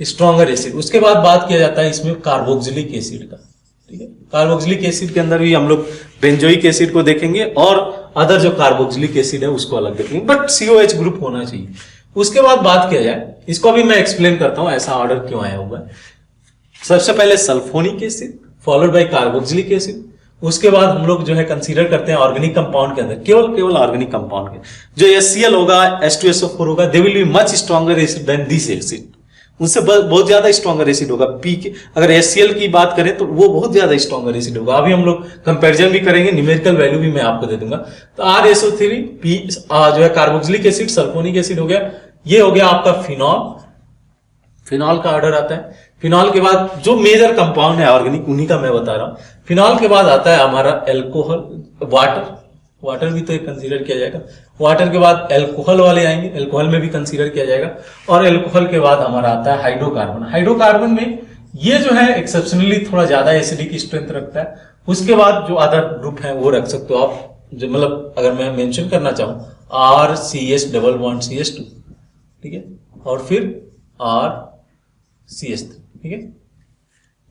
स्ट्रॉन्गर एसिड। उसके बाद बात किया जाता है इसमें कार्बोक्सिलिक एसिड का, ठीक है। कार्बोक्सिलिक एसिड के अंदर भी हम लोग बेंजोइक एसिड को देखेंगे और अदर जो कार्बोक्सिलिक एसिड है उसको अलग देखेंगे, बट COH ग्रुप होना चाहिए। उसके बाद बात किया जाए, इसको अभी मैं एक्सप्लेन करता हूं ऐसा ऑर्डर क्यों आया हुआ है। सबसे पहले sulphonic acid followed by carboxylic acid, उसके बाद हम लोग जो है कंसीडर करते हैं ऑर्गेनिक कंपाउंड के अंदर, केवल ऑर्गेनिक कंपाउंड के जो HCl होगा, H2SO4 होगा, they will be much stronger acid than this acid, उनसे बहुत ज्यादा स्ट्रॉन्गर एसिड होगा। पी के अगर HCl की बात करें तो वो बहुत ज्यादा स्ट्रॉन्गर एसिड होगा। अभी हम लोग कंपैरिजन भी करेंगे, न्यूमेरिकल वैल्यू भी मैं आपको दे दूंगा। तो RSO3 पी जो है कार्बोक्सिलिक एसिड, सल्फोनिक एसिड हो गया, ये हो गया आपका फिनॉल, फिनॉल का ऑर्डर आता है। फिनॉल के बाद जो मेजर कंपाउंड है ऑर्गेनिक उन्हीं का मैं बता रहा हूं। फिनॉल के बाद आता है हमारा एल्कोहल, वाटर, वाटर भी तो एक कंसीडर किया जाएगा। वाटर के बाद एल्कोहल वाले आएंगे, एल्कोहल में भी कंसीडर किया जाएगा। और एल्कोहल के बाद हमारा आता है हाइड्रोकार्बन। हाइड्रोकार्बन में ये जो है एक्सेप्शनली थोड़ा ज्यादा एसिडिक स्ट्रेंथ रखता है। उसके बाद जो अदर ग्रुप है वो रख सकते हो आप, जो मतलब अगर मैं मेंशन करना चाहूं RCH डबल बॉन्ड CH2, ठीक है, और फिर RCH3, ठीक है।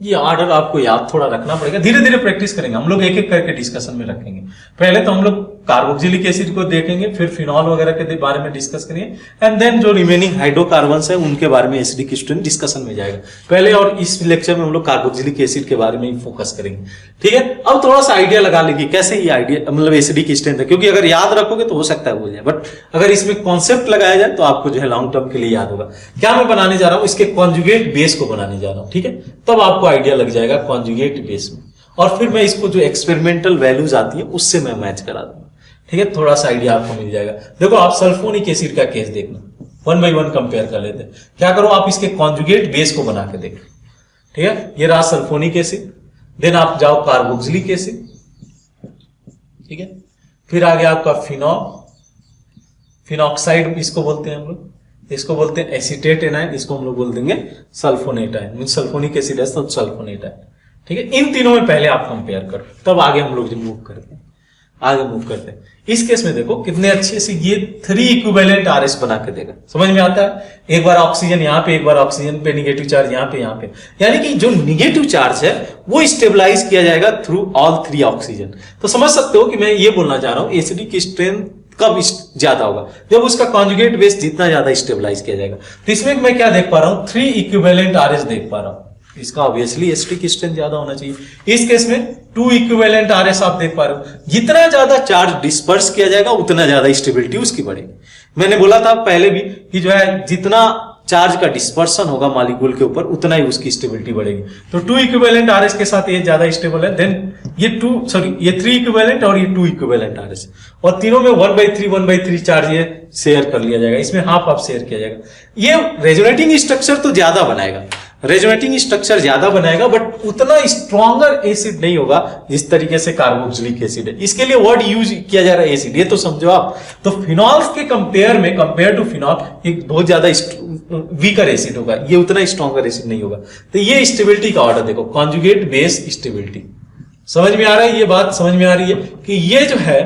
ये ऑर्डर आपको याद थोड़ा रखना पड़ेगा, धीरे धीरे प्रैक्टिस करेंगे हम लोग, एक एक करके डिस्कशन में रखेंगे। पहले तो हम लोग कार्बोक्सिलिक एसिड को देखेंगे, फिर फिनॉल वगैरह के बारे में डिस्कस करेंगे, एंड देन जो रिमेनिंग हाइड्रोकार्बन्स है उनके बारे में एसिडिक स्ट्रेंथ डिस्कशन में जाएगा पहले। और इस लेक्चर में हम लोग कार्बोक्सिलिक एसिड के बारे में ही फोकस करेंगे, ठीक है। अब थोड़ा सा आइडिया लगा लीजिए कैसे ये आइडिया मतलब एसिडिक स्ट्रेंथ है, क्योंकि अगर याद रखोगे तो हो सकता है भूल जाए, बट अगर इसमें कॉन्सेप्ट लगाया जाए तो आपको जो है लॉन्ग टर्म के लिए याद होगा। क्या मैं बनाने जा रहा हूं, इसके कॉन्जुगेट बेस को बनाने जा रहा हूं, ठीक है, तब आपको आइडिया लग जाएगा कॉन्जुगेट बेस में, और फिर मैं इसको जो एक्सपेरिमेंटल वैल्यूज आती है उससे मैं मैच करा दूंगा, ठीक है। थोड़ा सा आइडिया आपको मिल जाएगा। देखो आप सल्फोनिक एसिड का केस देखना, 1 by 1 कंपेयर कर लेते हैं। क्या करो आप इसके कॉन्जुगेट बेस को बना के देखो, ठीक है। ये रहा सल्फोनिक एसिड, देन आप जाओ कार्बोक्सिलिक एसिड, ठीक है, फिर आ गया आपका फिनॉल, फिनॉक्साइड इसको बोलते हैं हम लोग, इसको बोलते हैं एसीटेट एनाइन, इसको हम लोग बोल देंगे सल्फोनेट आयन, सल्फोनिक एसिड है तो सल्फोनेट आयन, ठीक है। इन तीनों में पहले आप कंपेयर करो, तब आगे हम लोग मूव करते हैं, आगे मूव करते हैं। इस केस में देखो कितने अच्छे से ये 3 इक्विवेलेंट RS बना के देगा, समझ में आता है। एक बार ऑक्सीजन यहाँ पे, एक बार ऑक्सीजन पे निगेटिव चार्ज यहाँ पे, यानी कि जो निगेटिव चार्ज है वो स्टेबलाइज किया जाएगा थ्रू ऑल 3 ऑक्सीजन। तो समझ सकते हो कि मैं ये बोलना चाह रहा हूं एसिडिक स्ट्रेंथ कब ज्यादा होगा, जब उसका कॉन्जुगेट बेस जितना ज्यादा स्टेबलाइज किया जाएगा। तो इसमें मैं क्या देख पा रहा हूं, 3 इक्विवेलेंट RS देख पा रहा हूं, इसका ऑब्वियसली एसिडिक स्ट्रेंथ ज्यादा होना चाहिए। इस केस में 2 इक्विवेलेंट RS आप देख पा रहे हो। जितना ज्यादा चार्ज डिस्पर्स किया जाएगा उतना ज्यादा स्टेबिलिटी उसकी बढ़ेगी। मैंने बोला था पहले भी कि जो है जितना चार्ज का डिस्पर्सन होगा मॉलिक्यूल के ऊपर उतना ही उसकी स्टेबिलिटी बढ़ेगी। तो 2 इक्विवेलेंट RS के साथ ये ज्यादा स्टेबल है, देन ये 3 इक्विवेलेंट और ये 2 इक्विवेलेंट RS, और तीनों में 1/3 चार्ज ये शेयर कर लिया जाएगा, इसमें हाफ शेयर किया जाएगा। ये रेजोनेटिंग स्ट्रक्चर तो ज्यादा बनाएगा, रेजोनेटिंग स्ट्रक्चर ज्यादा बनाएगा, बट उतना स्ट्रॉन्गर एसिड नहीं होगा जिस तरीके से कार्बोक्सिलिक एसिड है। इसके लिए वर्ड यूज किया जा रहा है एसिड, ये तो समझो आप। तो फिनॉल्स के कंपेयर टू फिनॉल एक बहुत ज्यादा वीकर एसिड होगा, ये उतना स्ट्रॉन्गर एसिड नहीं होगा। तो ये स्टेबिलिटी का ऑर्डर देखो, कॉन्जुगेट बेस स्टेबिलिटी, समझ में आ रहा है, ये बात समझ में आ रही है कि ये जो है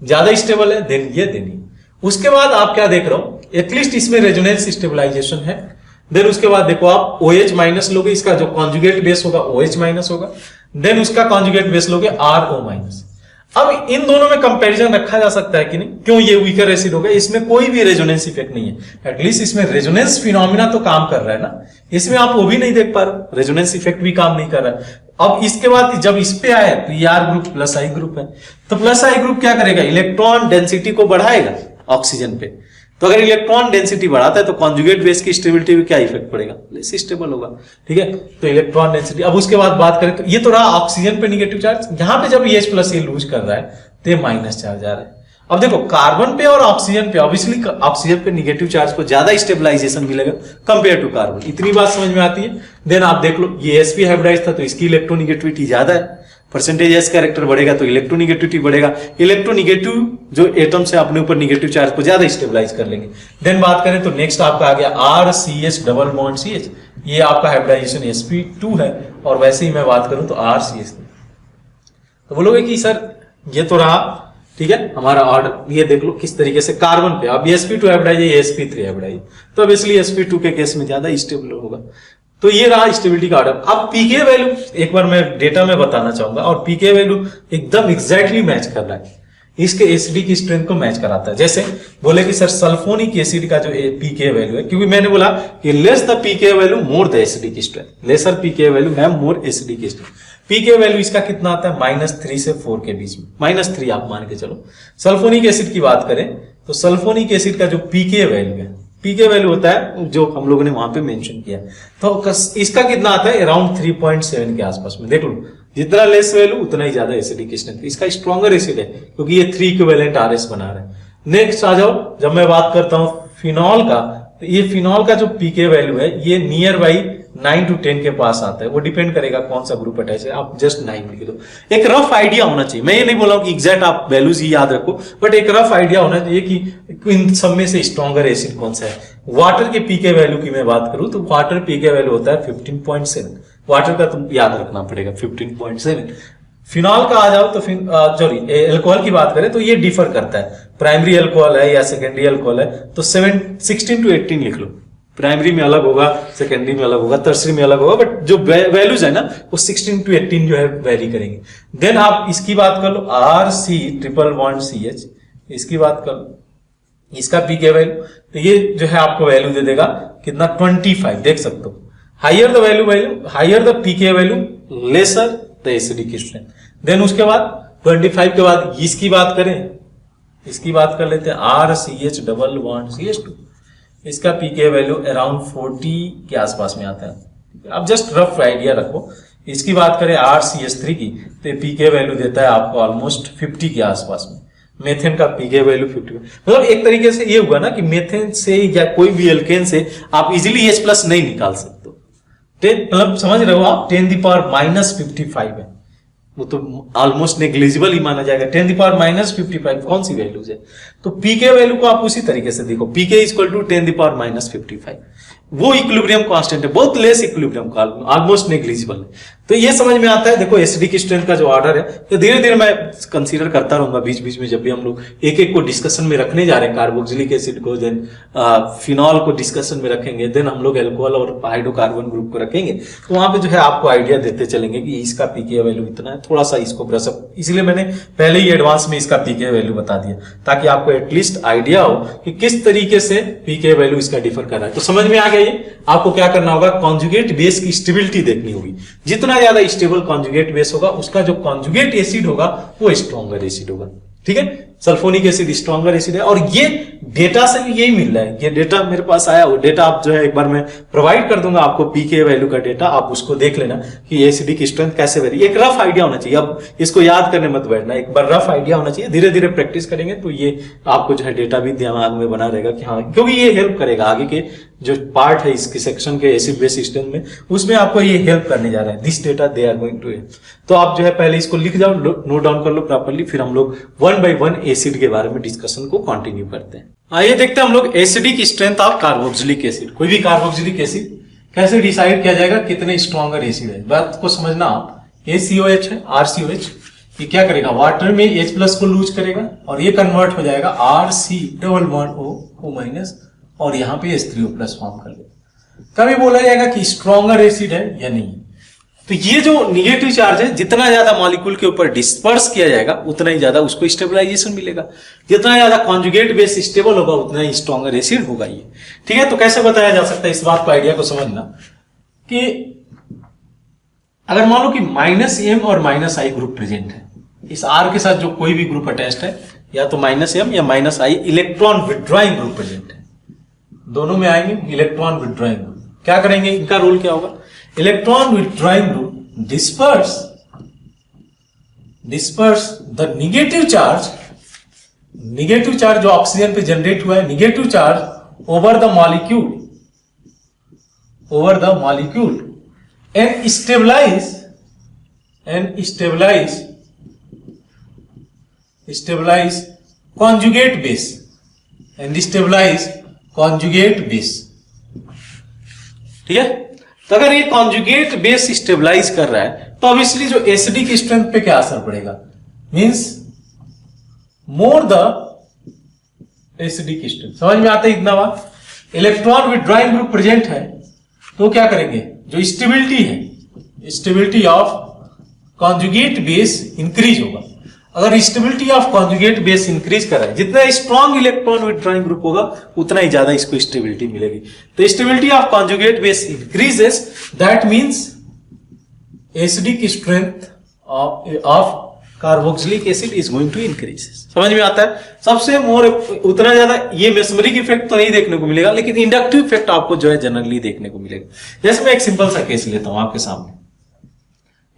ज्यादा स्टेबल है, देन ये। उसके बाद आप क्या देख रहे हो, एटलीस्ट इसमें रेजोनेंस स्टेबलाइजेशन है। देन उसके बाद देखो आप OH माइनस लोगे, इसका जो कॉन्जुगेट बेस होगा OH माइनस होगा, देन उसका कॉन्जुगेट बेस लोगे RO माइनस। अब इन दोनों में कंपैरिजन रखा जा सकता है कि नहीं, क्यों ये वीकर एसिड हो गया, इसमें कोई भी रेजोनेंस इफेक्ट नहीं है। एटलीस्ट इसमें रेजोनेंस फिनोमिना तो काम कर रहा है ना, इसमें आप वो भी नहीं देख पा रहे, रेजोनेंस इफेक्ट भी काम नहीं कर रहा है। अब इसके बाद जब इस पे आए तो R group plus I group है, तो प्लस I ग्रुप क्या करेगा, इलेक्ट्रॉन डेंसिटी को बढ़ाएगा ऑक्सीजन पे। तो अगर इलेक्ट्रॉन डेंसिटी बढ़ाता है तो कॉन्जुगेट बेस की स्टेबिलिटी पे क्या इफेक्ट पड़ेगा, लेस स्टेबल होगा, ठीक है। तो इलेक्ट्रॉन डेंसिटी, अब उसके बाद बात करें तो ये तो रहा ऑक्सीजन पे निगेटिव चार्ज, यहां पे जब H प्लस ये लूज कर रहा है तो ये माइनस चार्ज आ रहा है। अब देखो कार्बन पे और ऑक्सीजन पे, ऑब्वियसली ऑक्सीजन पे निगेटिव चार्ज को ज्यादा स्टेबलाइजेशन मिलेगा कंपेयर टू कार्बन, इतनी बात समझ में आती है। देन आप देख लो ये sp हाइब्रिडाइज था तो इसकी इलेक्ट्रोनिगेटिविटी ज्यादा है, परसेंटेज एस कैरेक्टर बढ़ेगा तो इलेक्ट्रोनिगेटिविटी बढ़ेगा। इलेक्ट्रोनिगेटिव जो एटम से अपने ऊपर निगेटिव चार्ज को ज्यादा स्टेबलाइज कर लेंगे। देन बात करें तो नेक्स्ट आपका आ गया R C H double bond C H, ये आपका हाइब्रिडाइजेशन sp2 है। और वैसे ही मैं बात करूं तो आर सी एच, तो बोलोगे कि सर ये तो रहा ठीक है हमारा ऑर्डर, ये देख लो किस तरीके से कार्बन पे अब sp2 हाइब्रिडाइज है, sp3 हाइब्रिडाइज, तो अब इसलिए sp2 के केस में ज्यादा स्टेबल होगा। तो ये रहा स्टेबिलिटी का ऑर्डर। अब पीके वैल्यू एक बार मैं डेटा में बताना चाहूंगा, और पीके वैल्यू एकदम एग्जैक्टली मैच कर रहा है, इसके एसिडिक की स्ट्रेंथ को मैच कराता है। जैसे बोले कि सर सल्फोनिक एसिड का जो पीके वैल्यू है, क्योंकि मैंने बोला कि less the pK value more the acidic strength, lesser pK value है more acidic strength. PK value इसका कितना आता है -3 से 4 के बीच में, -3 आप मान के चलो। सल्फोनिक एसिड की बात करें तो सल्फोनिक एसिड का जो पीके वैल्यू है, पीके वैल्यू होता है जो हम लोगों ने वहां पे मेंशन किया, तो इसका कितना आता है अराउंड 3.7 के आसपास में। देख लो जितना लेस वैल्यू उतना ही ज्यादा एसिडिक स्ट्रेंथ, इसका स्ट्रॉन्गर एसिड है क्योंकि ये 3 इक्विवेलेंट आरएस बना रहा है। नेक्स्ट आ जाओ, जब मैं बात करता हूं फिनॉल का, तो ये फिनॉल का जो पीके वैल्यू है ये नियर बाई 9 to 10 के पास आता है। वो डिपेंड करेगा कौन सा ग्रुप अटैच है, आप जस्ट 9 लिख दो। एक रफ आइडिया होना चाहिए, मैं ये नहीं बोला हूं कि एग्जैक्ट आप वैल्यूज ही याद रखो, बट एक रफ आइडिया होना चाहिए कि इन सब में से स्ट्रॉन्गर एसिड कौन सा है। वाटर के पीके वैल्यू की मैं बात करूं तो वाटर पीके वैल्यू होता है 15.7, वाटर का तुम याद रखना पड़ेगा 15.7। फिनॉल का आ जाओ तो सॉरी एल्कोहल की बात करें तो ये डिफर करता है, प्राइमरी एल्कोहल है या सेकेंडरी एल्कोहल है तो 16 to 18 लिख लो। प्राइमरी में अलग होगा, सेकेंडरी में अलग होगा, टर्सरी में अलग होगा, बट जो वैल्यूज है ना वो 16 to 18 जो है वेरी करेंगे। देन आप इसकी बात कर लो RC∼CH, इसकी बात कर लो, इसका पीके वैल्यू तो ये जो है आपको वैल्यू दे देगा कितना 25, देख सकते हो। Higher the value higher the pK value lesser the acidic strength. Then उसके बाद 25 के बाद इसकी बात करें, इसकी बात कर लेते हैं RCH∼CH2, इसका पीके वैल्यू अराउंड 40 के आसपास में आता है। अब जस्ट रफ आइडिया रखो। इसकी बात करें RCH3 की तो पीके वैल्यू देता है आपको ऑलमोस्ट 50 के आसपास में। मेथेन का पीके वैल्यू 50, मतलब एक तरीके से ये हुआ ना कि मेथेन से या कोई भी एल्केन से आप इजीली H+ नहीं निकाल सकते, मतलब समझ रहे हो आप, 10⁻⁻55 है, वो तो ऑलमोस्ट नेग्लिजिबल ही माना जाएगा। 10⁻⁻55 कौन सी वैल्यूज है, तो पीके वैल्यू को आप उसी तरीके से देखो, पीके = 10⁻⁻55, वो इक्विलिब्रियम कांस्टेंट है, बहुत लेस इक्विलिब्रियम का, ऑलमोस्ट नेग्लिजिबल है। तो ये समझ में आता है। देखो एसिडिक स्ट्रेंथ का जो ऑर्डर है तो धीरे धीरे मैं कंसीडर करता रहूंगा बीच बीच में, जब भी हम लोग एक एक को डिस्कशन में रखने जा रहे हैं, कार्बोक्सिलिक एसिड को, देन फिनॉल को डिस्कशन में रखेंगे, देन हम लोग एल्कोहल और हाइड्रोकार्बन ग्रुप को रखेंगे, तो वहां पे जो है आपको आइडिया देते चलेंगे कि इसका पीके वैल्यू इतना है, थोड़ा सा इसको ब्रश अप, इसलिए मैंने पहले ही एडवांस में इसका पीके वैल्यू बता दिया ताकि आपको एटलीस्ट आइडिया हो कि किस तरीके से पीके वैल्यू इसका डिफर कर रहा है। तो समझ में आ गया ये। आपको क्या करना होगा, कॉन्जुगेट बेस की स्टेबिलिटी देखनी होगी। जितना ज्यादा स्टेबल कॉन्जुगेट बेस होगा उसका जो कॉन्जुगेट एसिड होगा वो स्ट्रॉन्गर एसिड होगा। ठीक है, सल्फोनिक एसिड स्ट्रॉन्गर एसिड है, और ये डेटा से भी यही मिल रहा है। ये डेटा मेरे पास आया, वो डेटा आप जो है एक बार मैं प्रोवाइड कर दूंगा आपको, पीके वैल्यू का डेटा, आप उसको देख लेना कि एसिडिक स्ट्रेंथ कैसे वेरी, एक रफ आइडिया होना चाहिए। अब इसको याद करने मत बैठना, एक बार रफ आइडिया होना चाहिए। धीरे धीरे प्रैक्टिस करेंगे तो ये आपको जो है डेटा भी दिमाग में बना रहेगा कि हाँ, क्योंकि ये हेल्प करेगा आगे के जो पार्ट है इसके सेक्शन के एसिड बेस सिस्टम में, उसमें आपको ये हेल्प करने जा रहा है। This data they are going to help. तो आप जो है पहले इसको लिख जाओ, नोट डाउन कर लो प्रॉपर्ली, फिर हम लोग 1 by 1 एसिड के बारे में डिस्कशन को कंटिन्यू करते हैं। आइए देखते हैं हम लोग acidic strength of carboxylic acid. कोई भी कार्बोक्सिलिक एसिड कैसे डिसाइड किया जाएगा कितने स्ट्रॉन्गर एसिड है, बात को समझना आप। ACOH है, RCOH, ये क्या करेगा, वाटर में H+ को लूज करेगा और ये कन्वर्ट हो जाएगा RC∼O और यहाँ पे H3O+ फॉर्म कर लेगा। कभी बोला जाएगा कि स्ट्रॉन्गर एसिड है या नहीं। तो ये जो निगेटिव चार्ज है, जितना ज्यादा मॉलिक्यूल के ऊपर डिस्पर्स किया जाएगा उतना ही ज्यादा उसको स्टेबलाइजेशन मिलेगा। जितना ज्यादा कॉन्जुगेट बेस स्टेबल होगा उतना ही स्ट्रॉन्गर एसिड होगा ये। ठीक है, तो कैसे बताया जा सकता है, इस बात को आइडिया को समझना कि अगर मान लो कि -M और -I ग्रुप प्रेजेंट है, इस R के साथ जो कोई भी ग्रुप अटैच्ड है, या तो -M या -I electron withdrawing group present है, दोनों में आएंगे इलेक्ट्रॉन विड्रॉइंग ग्रुप। क्या करेंगे, इनका रोल क्या होगा, electron withdrawing group disperse the negative charge जो ऑक्सीजन पे जनरेट हुआ है, negative charge over the molecule and and stabilize conjugate base and stabilize conjugate base। ठीक है, तो अगर ये कॉन्जुगेट बेस स्टेबलाइज कर रहा है तो ऑब्वियसली जो एसिडी की स्ट्रेंथ पे क्या असर पड़ेगा, मींस मोर द एसिडी की स्ट्रेंथ। समझ में आता है इतना बात? इलेक्ट्रॉन विथड्रॉइंग ग्रुप प्रेजेंट है तो क्या करेंगे, जो स्टेबिलिटी है, stability of conjugate base increase होगा। अगर stability of conjugate base increase कर रहा है, जितना स्ट्रॉन्ग इलेक्ट्रॉन विथड्रॉइंग ग्रुप होगा उतना ही ज्यादा इसको स्टेबिलिटी मिलेगी। तो stability of conjugate base increases, that means acidic strength of carboxylic acid is going to increase. समझ में आता है? सबसे मोर उतना ज्यादा ये मेसमरिक इफेक्ट तो नहीं देखने को मिलेगा, लेकिन इंडक्टिव इफेक्ट आपको जो है जनरली देखने को मिलेगा। जैसे मैं एक सिंपल सा केस लेता हूं आपके सामने,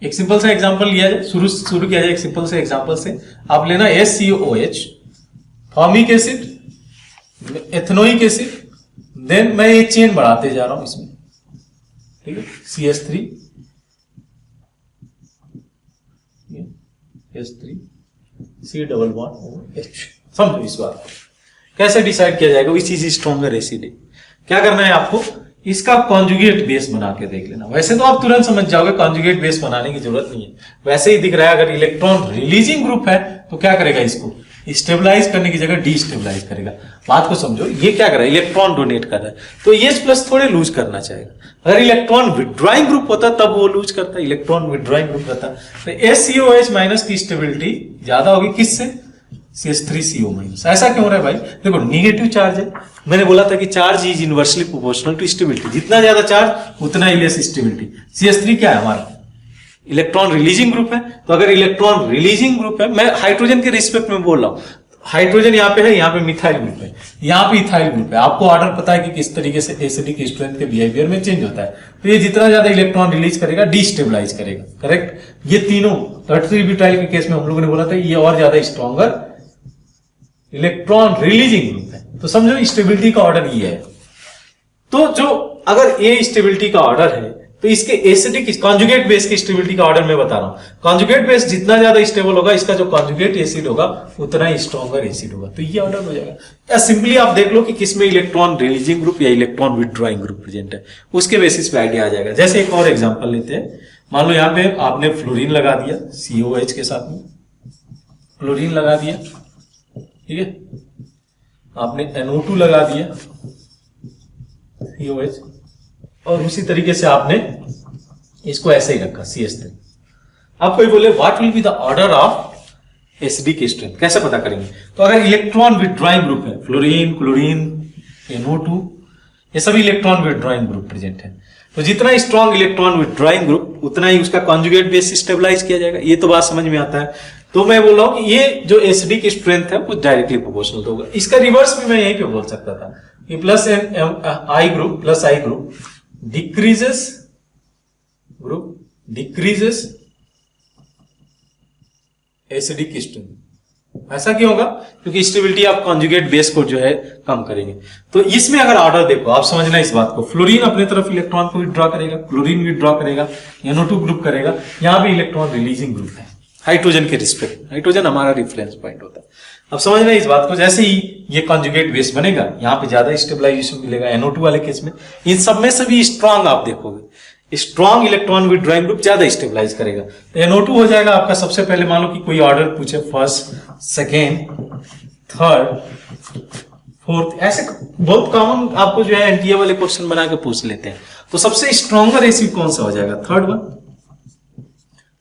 एक सिंपल सा एग्जांपल लिया जाए, शुरू किया जाए एक सिंपल से एग्जांपल से। आप लेना SCOH, formic acid, ethanoic acid, then मैं एक चेन बढ़ाते जा रहा हूं इसमें, ठीक है, CH3 H3 C double bond H। समझो इस बात को कैसे डिसाइड किया जाएगा, विच इज स्ट्रॉन्गर एसिड है। क्या करना है आपको, इसका कॉन्जुगेट बेस बना के देख लेना। वैसे तो आप तुरंत समझ जाओगे कॉन्जुगेट बेस बनाने की जरूरत नहीं है, वैसे ही दिख रहा है। अगर इलेक्ट्रॉन रिलीजिंग ग्रुप है तो क्या करेगा, इसको स्टेबलाइज करने की जगह डीस्टेबलाइज करेगा। बात को समझो, ये क्या कर रहा है, इलेक्ट्रॉन डोनेट कर रहा है तो ये प्लस थोड़े लूज करना चाहेगा। अगर इलेक्ट्रॉन विथड्रॉइंग ग्रुप होता तब वो लूज करता, इलेक्ट्रॉन विथड्रॉइंग ग्रुप रहता तो SCOH माइनस की स्टेबिलिटी ज्यादा होगी, किससे, CH3CO माइनस। ऐसा क्यों रहा है भाई, देखो निगेटिव चार्ज है, मैंने बोला था कि charge is inversely proportional to stability, जितना ज्यादा चार्ज उतना ही लेस स्टेबिलिटी। CH3 क्या है हमारा, इलेक्ट्रॉन रिलीजिंग ग्रुप है, तो अगर इलेक्ट्रॉन रिलीजिंग ग्रुप है, मैं हाइड्रोजन के रिस्पेक्ट में बोल रहा हूं, हाइड्रोजन यहाँ पे है, यहाँ पे मिथाइल ग्रुप है, यहाँ पे इथाइल ग्रुप है। आपको ऑर्डर पता है कि किस तरीके से एसिडिक स्ट्रेंथ के बिहेवियर में चेंज होता है, तो ये जितना ज्यादा इलेक्ट्रॉन रिलीज करेगा डीस्टेबलाइज करेगा, करेक्ट। ये तीनों टर्टरी ब्यूटाइल के केस में हम लोगों ने बोला था ये और ज्यादा स्ट्रॉन्गर इलेक्ट्रॉन रिलीजिंग ग्रुप है, तो समझो स्टेबिलिटी का ऑर्डर ये है। तो जो अगर ये स्टेबिलिटी का ऑर्डर है तो इसके एसिडिक कॉन्जुगेट बेस की स्टेबिलिटी का ऑर्डर मैं बता रहा हूं। कॉन्जुगेट बेस जितना ज्यादा स्टेबल होगा, इसका जो कॉन्जुगेट एसिड होगा उतना ही स्ट्रॉन्गर एसिड होगा, तो ये ऑर्डर हो जाएगा। या सिंपली आप देख लो कि किसमें इलेक्ट्रॉन रिलीजिंग ग्रुप या इलेक्ट्रॉन विथड्रॉइंग ग्रुप प्रेजेंट है, उसके बेसिस पे आइडिया आ जाएगा। जैसे एक और एग्जांपल लेते हैं, मान लो यहाँ पे आपने फ्लोरीन लगा दिया COH के साथ में, फ्लोरीन लगा दिया, ठीक है, आपने NO2 लगा दिया COH, और उसी तरीके से आपने इसको ऐसे ही रखा CH3। आप कोई बोले what will be the order of acidic strength, कैसे पता करेंगे? तो अगर इलेक्ट्रॉन विथड्रॉइंग ग्रुप है, फ्लोरीन, क्लोरीन, NO2, ये सभी इलेक्ट्रॉन विथड्रॉइंग ग्रुप प्रेजेंट है, तो जितना स्ट्रॉन्ग इलेक्ट्रॉन विथड्रॉइंग ग्रुप उतना ही उसका कॉन्जुगेट बेस स्टेबलाइज किया जाएगा। ये तो बात समझ में आता है। तो मैं बोल रहा हूं कि ये जो एसिडिक स्ट्रेंथ है वो डायरेक्टली प्रोपोर्शनल होगा। इसका रिवर्स भी मैं यहीं पे बोल सकता था कि प्लस आई ग्रुप डिक्रीजेस एसिडिक स्ट्रेंथ। ऐसा क्यों होगा, क्योंकि स्टेबिलिटी ऑफ कॉन्जुगेट बेस को जो है कम करेंगे। तो इसमें अगर ऑर्डर देखो, आप समझना इस बात को, फ्लोरीन अपने तरफ इलेक्ट्रॉन को विथड्रॉ करेगा, क्लोरीन विथड्रॉ करेगा, NO2 ग्रुप करेगा, यहां भी इलेक्ट्रॉन रिलीजिंग ग्रुप है हाइड्रोजन के रिस्पेक्ट, हाइड्रोजन हमारा रिफरेंस पॉइंट होता है। अब समझना इस बात को, जैसे ही ये कॉन्जुगेट बेस बनेगा यहाँ पे ज्यादा स्टेबलाइजेशन मिलेगा NO2 वाले केस में। इन सब में से भी स्ट्रॉन्ग आप देखोगे, स्ट्रॉन्ग इलेक्ट्रॉन विथड्रॉइंग ग्रुप ज्यादा स्टेबलाइज करेगा, तो NO2 हो जाएगा आपका। सबसे पहले मान लो कि कोई ऑर्डर पूछे फर्स्ट, सेकेंड, थर्ड, फोर्थ, ऐसे बहुत कॉमन आपको जो है एनटीए वाले क्वेश्चन बना के पूछ लेते हैं। तो सबसे स्ट्रॉन्गर एसिड कौन सा हो जाएगा,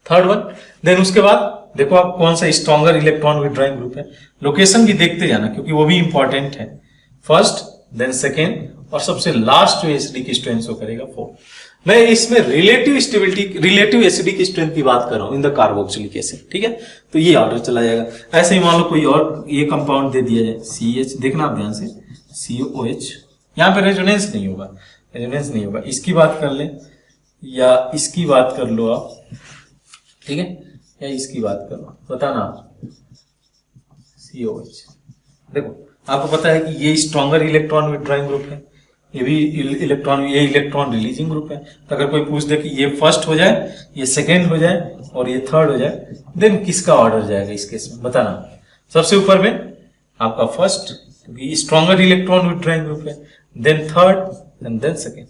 थर्ड वन। देन उसके बाद देखो आप कौन सा स्ट्रॉन्गर इलेक्ट्रॉन विथड्रॉइंग ग्रुप है, लोकेशन भी देखते जाना क्योंकि वो भी इंपॉर्टेंट है। फर्स्ट, देन सेकेंड, और सबसे लास्ट जो एसिडिक स्ट्रेंथ शो करेगा फोर्थ। मैं इसमें रिलेटिव एसिडिक स्ट्रेंथ की बात कर रहा हूं इन द कार्बोक्सिलिक एसिड, ठीक है। तो ये ऑर्डर चला जाएगा। ऐसे ही मान लो कोई और ये कंपाउंड दे दिया जाए, CH, देखना आप ध्यान से, COH, यहाँ पे रेजोनेंस नहीं होगा, इसकी बात कर ले या इसकी बात कर लो आप, ठीक है, या इसकी बात कर लो, बताना आप। COH, देखो आपको पता है कि ये स्ट्रॉन्गर इलेक्ट्रॉन विथड्रॉइंग ग्रुप है, ये भी इलेक्ट्रॉन, ये इलेक्ट्रॉन रिलीजिंग ग्रुप है। तो अगर कोई पूछ दे कि ये फर्स्ट हो जाए, ये सेकेंड हो जाए और ये थर्ड हो जाए, देन किसका ऑर्डर जाएगा इस केस में, बताना। सबसे ऊपर में आपका फर्स्ट, क्योंकि स्ट्रॉन्गर इलेक्ट्रॉन विथड्रॉइंग ग्रुप है, then third and then second,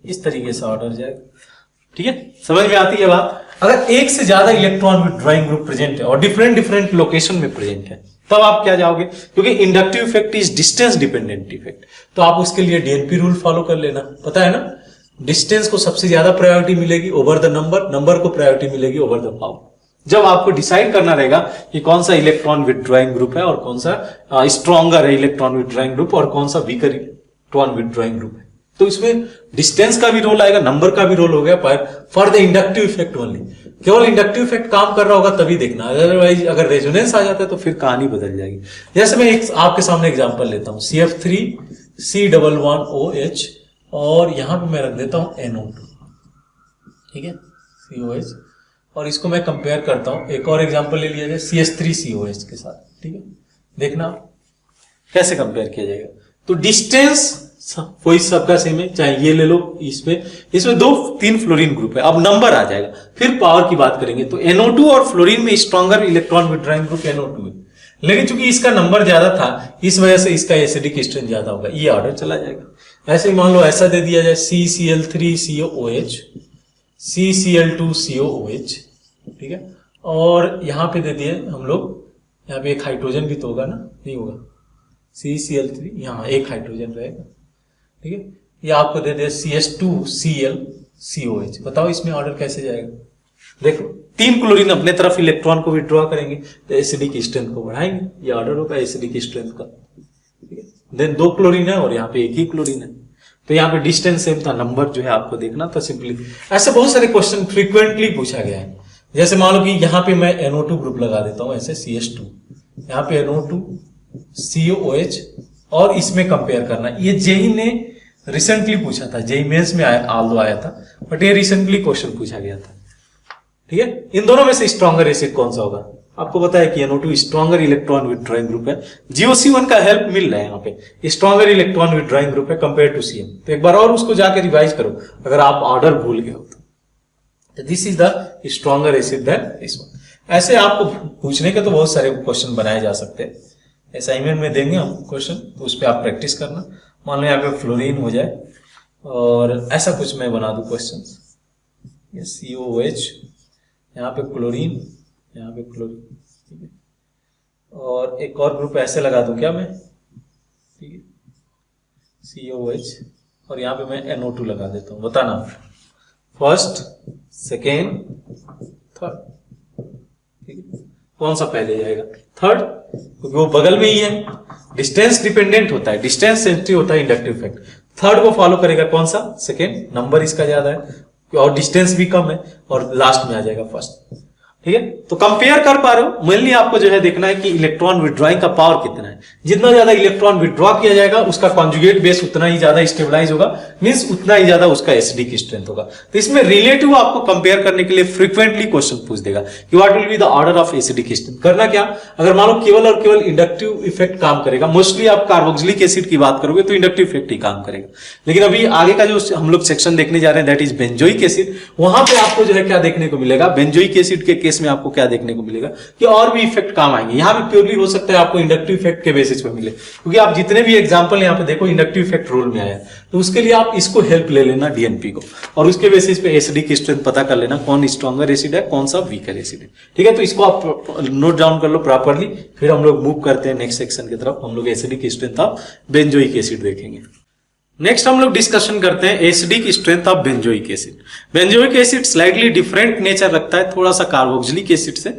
इस तरीके से ऑर्डर जाएगा। ठीक है, समझ में आती है बात। अगर एक से ज्यादा इलेक्ट्रॉन विथड्रॉइंग ग्रुप प्रेजेंट है और डिफरेंट डिफरेंट लोकेशन में प्रेजेंट है, तब आप क्या जाओगे, क्योंकि inductive effect is distance dependent effect, तो आप उसके लिए डीएनपी रूल फॉलो कर लेना, पता है ना। डिस्टेंस को सबसे ज्यादा प्रायोरिटी मिलेगी ओवर द नंबर, नंबर को प्रायोरिटी मिलेगी ओवर द पावर। जब आपको डिसाइड करना रहेगा कि कौन सा इलेक्ट्रॉन विथड्रॉइंग ग्रुप है और कौन सा स्ट्रॉन्गर है इलेक्ट्रॉन विथड्रॉइंग ग्रुप और कौन सा वीकर इलेक्ट्रॉन विथड्रॉइंग ग्रुप है, तो इसमें डिस्टेंस का भी रोल आएगा, नंबर का भी रोल हो गया, पर for the inductive effect only. केवल इंडक्टिव इफेक्ट काम कर रहा होगा तभी देखना, अदरवाइज अगर रेजोनेंस आ जाता है तो फिर कहानी बदल जाएगी। जैसे मैं एक आपके सामने एग्जांपल लेता हूं, CF3C11OH और यहां पे मैं रख देता हूं NO2, ठीक है, COH, और इसको मैं कंपेयर करता हूं, एक और एग्जांपल ले लिया जाए CS3COH के साथ, ठीक है। देखना कैसे कंपेयर किया जाएगा। तो डिस्टेंस कोई सबका सेम है, चाहे ये ले लो, इसमें 2-3 फ्लोरीन ग्रुप है, अब नंबर आ जाएगा। फिर पावर की बात करेंगे तो NO2 और फ्लोरीन में stronger electron withdrawing group NO2 है, लेकिन चूंकि इसका नंबर ज्यादा था इस वजह से इसका एसिडिक स्ट्रेंथ ज्यादा होगा, ये ऑर्डर चला जाएगा। ऐसे ही मान लो ऐसा दे दिया जाए CCl3COOH, CCl2COOH, ठीक है, और यहां पे दे दिए हम लोग, यहाँ पे एक हाइड्रोजन भी तो होगा ना, नहीं होगा, CCl3, यहाँ एक हाइड्रोजन रहेगा, ठीक है। ये आपको दे दिया CS2ClCOH, बताओ इसमें ऑर्डर कैसे जाएगा। देखो 3 क्लोरीन अपने तरफ इलेक्ट्रॉन को विड्रॉ करेंगे तो एसिडिक स्ट्रेंथ को बढ़ाएंगे, ये ऑर्डर होगा एसिडिक स्ट्रेंथ का, ठीक है। देन 2 क्लोरीन है और यहाँ पे 1 ही क्लोरीन है, तो यहाँ पे डिस्टेंस सेम था, नंबर जो है आपको देखना था सिंपली। ऐसे बहुत सारे क्वेश्चन फ्रीक्वेंटली पूछा गया है। जैसे मान लो कि यहाँ पे मैं NO2 ग्रुप लगा देता हूँ ऐसे CS2, यहाँ पे NO2 COOH और इसमें कंपेयर करना, ये जेई ने रिसेंटली पूछा था, जेई मेंस में आया था, बट ये रिसेंटली क्वेश्चन पूछा गया था, ठीक है। इन दोनों में से स्ट्रॉन्गर एसिड कौन सा होगा, आपको पता है कि NO2 stronger electron withdrawing group है, GOC1 का हेल्प मिल रहा है यहाँ पे, स्ट्रॉन्गर इलेक्ट्रॉन विथड्रॉइंग ग्रुप है कंपेयर टू CM। तो एक बार और उसको जाके रिवाइज करो अगर आप ऑर्डर भूल गए हो तो। This is the stronger acid than this one. ऐसे आपको पूछने के तो बहुत सारे क्वेश्चन बनाए जा सकते हैं, असाइनमेंट में देंगे हम क्वेश्चन, तो उस पर आप प्रैक्टिस करना। मान लो यहाँ पे फ्लोरीन हो जाए और ऐसा कुछ मैं बना दूं क्वेश्चन, ये COOH, यहाँ पे क्लोरीन, यहाँ पे क्लोरीन, ठीक है, और एक और ग्रुप ऐसे लगा दूं क्या मैं, ठीक है, COOH, और यहाँ पे मैं NO2 लगा देता हूं, बताना फर्स्ट, सेकेंड, थर्ड, ठीक है, कौन सा पहले जाएगा, थर्ड, क्योंकि वो बगल में ही है, डिस्टेंस डिपेंडेंट होता है, डिस्टेंस सेंसिटिव होता है इंडक्टिव इफेक्ट। थर्ड को फॉलो करेगा कौन सा, सेकेंड, नंबर इसका ज्यादा है और डिस्टेंस भी कम है, और लास्ट में आ जाएगा फर्स्ट, ठीक है। तो कंपेयर कर पा रहे हो, मेनली आपको जो है देखना है कि इलेक्ट्रॉन विड्रॉइंग का पावर कितना है। जितना ज्यादा इलेक्ट्रॉन विड्रॉ किया जाएगा उसका कॉन्जुगेट बेस उतना ही ज्यादा स्टेबलाइज होगा, मींस उतना ही ज्यादा उसका एसिडिक स्ट्रेंथ होगा। तो इसमें रिलेटिव आपको कंपेयर करने के लिए फ्रीक्वेंटली क्वेश्चन पूछ देगा कि what will be the order of acidic strength. करना क्या, अगर मान लो केवल और केवल इंडक्टिव इफेक्ट काम करेगा, मोस्टली आप कार्बोक्सिलिक एसिड की बात करोगे तो इंडक्टिव इफेक्ट ही काम करेगा, लेकिन अभी आगे का जो हम लोग सेक्शन देखने जा रहे हैं दैट इज बेंजोइक एसिड, वहां पे आपको जो है क्या देखने को मिलेगा, बेंजोइक एसिड के केस में आपको क्या देखने को मिलेगा कि और भी इफेक्ट काम आएंगे। यहां भी प्योरली हो सकता है आपको इंडक्टिव इफेक्ट के बेसिस पे मिले, क्योंकि आप जितने भी एग्जांपल यहां पे देखो इंडक्टिव इफेक्ट रोल में आया, तो उसके लिए आप इसको हेल्प ले लेना डीएनपी को, और उसके बेसिस पे एसिडिक स्ट्रेंथ पता कर लेना कौन स्ट्रॉन्गर एसिड है कौन सा वीकर एसिड है, ठीक है। तो इसको आप नोट डाउन कर लो प्रॉपरली, फिर हम लोग मूव करते हैं नेक्स्ट सेक्शन की तरफ। हम लोग acidic strength of benzoic acid देखेंगे। नेक्स्ट हम लोग डिस्कशन करते हैं acidic strength of benzoic acid. Benzoic acid slightly different nature रखता है थोड़ा सा कार्बोक्सिलिक एसिड से,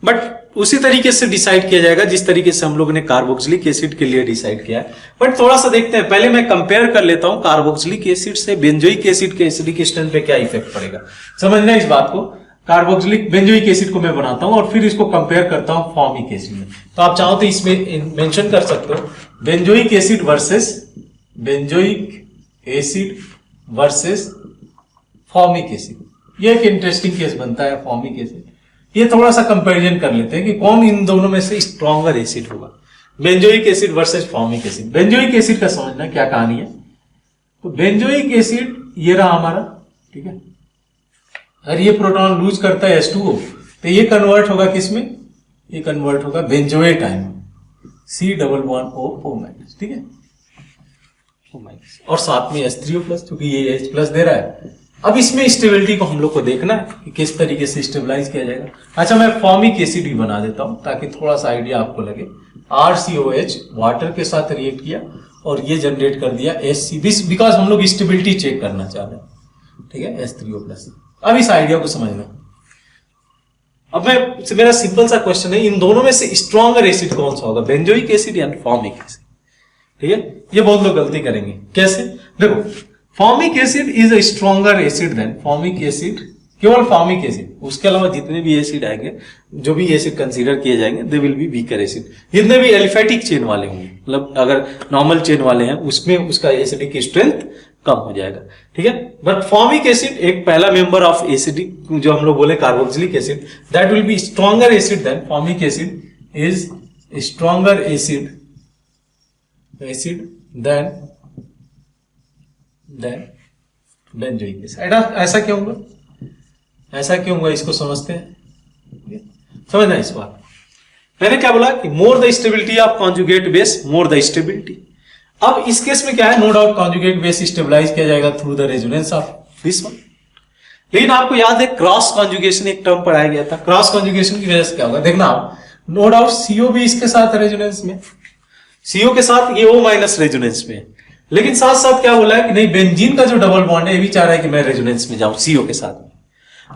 बट उसी तरीके से डिसाइड किया जाएगा जिस तरीके से हम लोग ने कार्बोक्सिलिक एसिड के लिए डिसाइड किया है। बट थोड़ा सा देखते हैं, पहले मैं कंपेयर कर लेता हूं कार्बोक्सिलिक एसिड से बेंजोइक एसिड के एसिडिक स्ट्रेंथ पे क्या इफेक्ट पड़ेगा। समझना इस बात को, कार्बोक्सिलिक बेंजोइक एसिड को मैं बनाता हूं और फिर इसको कंपेयर करता हूं फॉर्मिक एसिड में। तो आप चाहो तो इसमें मेंशन कर सकते हो benzoic acid versus formic acid. ये एक इंटरेस्टिंग केस बनता है फॉर्मिक एसिड। ये थोड़ा सा कंपैरिजन कर लेते हैं कि कौन इन दोनों में से स्ट्रॉन्गर एसिड होगा, benzoic acid versus formic acid. Benzoic acid का समझना क्या कहानी है, तो बेंजोइक एसिड ये रहा हमारा, ठीक है। अगर ये प्रोटॉन लूज करता है H2O तो ये कन्वर्ट होगा किसमें, ये कन्वर्ट होगा बेंजोएट आयन, C++O, ठीक है, O-, और साथ में H3O+, क्योंकि ये H+ दे रहा है। अब इसमें स्टेबिलिटी को हम लोग को देखना है कि किस तरीके से स्टेबलाइज किया जाएगा। अच्छा, मैं फॉर्मिक एसिड भी बना देता हूं ताकि थोड़ा सा आइडिया आपको लगे। RCOH वाटर के साथ रिएक्ट किया और ये जनरेट कर दिया HC, बिकॉज हम लोग स्टेबिलिटी चेक करना चाह रहे हैं, ठीक है, H3O+। अब इस आइडिया को समझना। अब मेरा सिंपल सा क्वेश्चन है, इन दोनों में से स्ट्रॉन्गर एसिड कौन सा होगा, बेंजोइक एसिड या फॉर्मिक एसिड, ठीक है। ये बहुत लोग गलती करेंगे। कैसे, देखो, formic acid is a stronger acid than formic acid, केवल फॉर्मिक एसिड, उसके अलावा जितने भी एसिड आएंगे, जो भी एसिड कंसीडर किए जाएंगे, दे विल बी वीकर एसिड। जितने भी एलिफेटिक चेन वाले होंगे, मतलब अगर नॉर्मल चेन वाले हैं, उसमें उसका एसिडिक स्ट्रेंथ कम हो जाएगा, ठीक है। बट फॉर्मिक एसिड एक पहला मेंबर ऑफ एसिडिक, जो हम लोग बोले carboxylic acid, that will be stronger acid than formic acid is stronger acid than benzoic acid. ऐसा क्यों होगा, ऐसा क्यों होगा, इसको समझते हैं, समझना इस बात। मैंने क्या बोला कि more the stability of conjugate base more the stability. अब इस केस में क्या है, no doubt conjugate base stabilize किया जाएगा through the resonance of this one. लेकिन आपको याद है क्रॉस कॉन्जुगेशन एक टर्म पढ़ाया गया था। क्रॉस कॉन्जुगेशन की वजह से क्या होगा, देखना आप, नो डाउट CO भी इसके साथ रेजोनेंस में, CO के साथ ये O- रेजोनेंस में, लेकिन साथ साथ क्या बोला है कि नहीं, बेंजीन का जो डबल बॉन्ड है ये भी चाह रहा है कि मैं रेजोनेंस में जाऊं CO के साथ।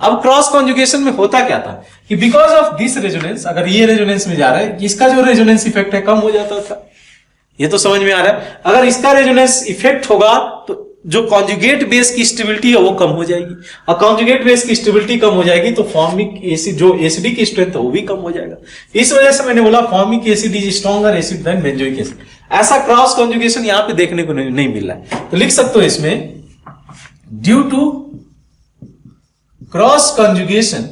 अब क्रॉस कॉन्जुगेशन में होता क्या था कि बिकॉज ऑफ दिस रेजोनेंस, अगर ये रेजोनेंस में जा रहा है, इसका जो रेजोनेंस इफेक्ट है कम हो जाता था। ये तो समझ में आ रहा है। अगर इसका रेजोनेंस इफेक्ट होगा तो जो कॉन्जुगेट बेस की स्टेबिलिटी है वो कम हो जाएगी, और कॉन्जुगेट बेस की स्टेबिलिटी कम हो जाएगी तो फॉर्मिक एसिड जो एसिडिक स्ट्रेंथ है वो भी कम हो जाएगा। इस वजह से मैंने बोला formic acid is stronger acid than benzoic acid. ऐसा क्रॉस कॉन्जुगेशन यहां पे देखने को नहीं मिल रहा है, तो लिख सकते हो इसमें, ड्यू टू क्रॉस कॉन्जुगेशन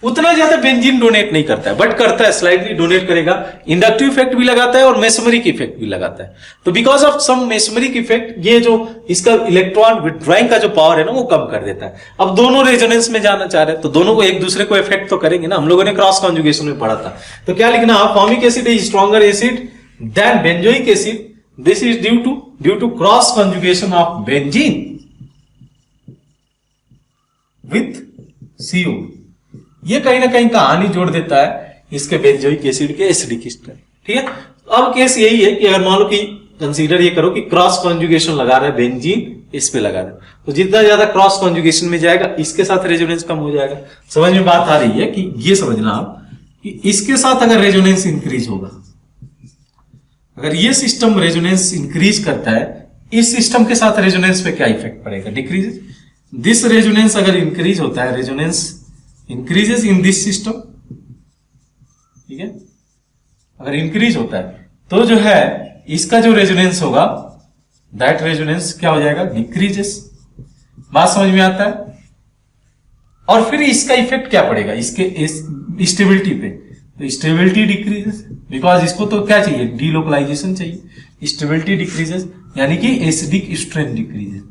उतना ज्यादा बेंजीन डोनेट नहीं करता है, बट करता है, स्लाइटली डोनेट करेगा, इंडक्टिव इफेक्ट भी लगाता है और मेसोमेरिक इफेक्ट भी लगाता है। तो because of some mesomeric effect ये जो इसका इलेक्ट्रॉन विथड्रॉइंग का जो पावर है ना वो कम कर देता है। अब दोनों रेजोनेंस में जाना चाह रहे हैं तो दोनों को एक दूसरे को इफेक्ट तो करेंगे ना। हम लोगों ने क्रॉस कॉन्जुगेशन में पढ़ा था, तो क्या लिखना, formic acid is stronger acid than benzoic acid, this is due to cross conjugation of benzene with CO। ये कहीं ना कहीं कहानी जोड़ देता है इसके बेंजोइक एसिड के एसिडिक स्ट्रेंथ, ठीक है। अब केस यही है कि अगर मान लो कि कंसीडर ये करो कि क्रॉस कॉन्जुगेशन लगा रहा है बेंजीन, इस पे लगा रहा है, तो जितना ज्यादा क्रॉस कॉन्जुगेशन में जाएगा इसके साथ रेजोनेंस कम हो जाएगा। समझ में बात आ रही है कि ये समझना आप कि इसके साथ अगर रेजोनेंस इंक्रीज होगा, अगर ये सिस्टम रेजोनेंस इंक्रीज करता है, इस सिस्टम के साथ रेजोनेंस पे क्या इफेक्ट पड़ेगा, डिक्रीज। दिस रेजोनेंस अगर इंक्रीज होता है, resonance increases in this system, ठीक है, अगर इंक्रीज होता है तो जो है इसका जो रेजोनेंस होगा दैट रेजोनेंस क्या हो जाएगा, डिक्रीजेस। बात समझ में आता है। और फिर इसका इफेक्ट क्या पड़ेगा इसके स्टेबिलिटी पे, तो स्टेबिलिटी डिक्रीजेस, बिकॉज इसको तो क्या चाहिए, डीलोकलाइजेशन चाहिए, स्टेबिलिटी डिक्रीजेस यानी कि एसिडिक स्ट्रेंथ डिक्रीजेस।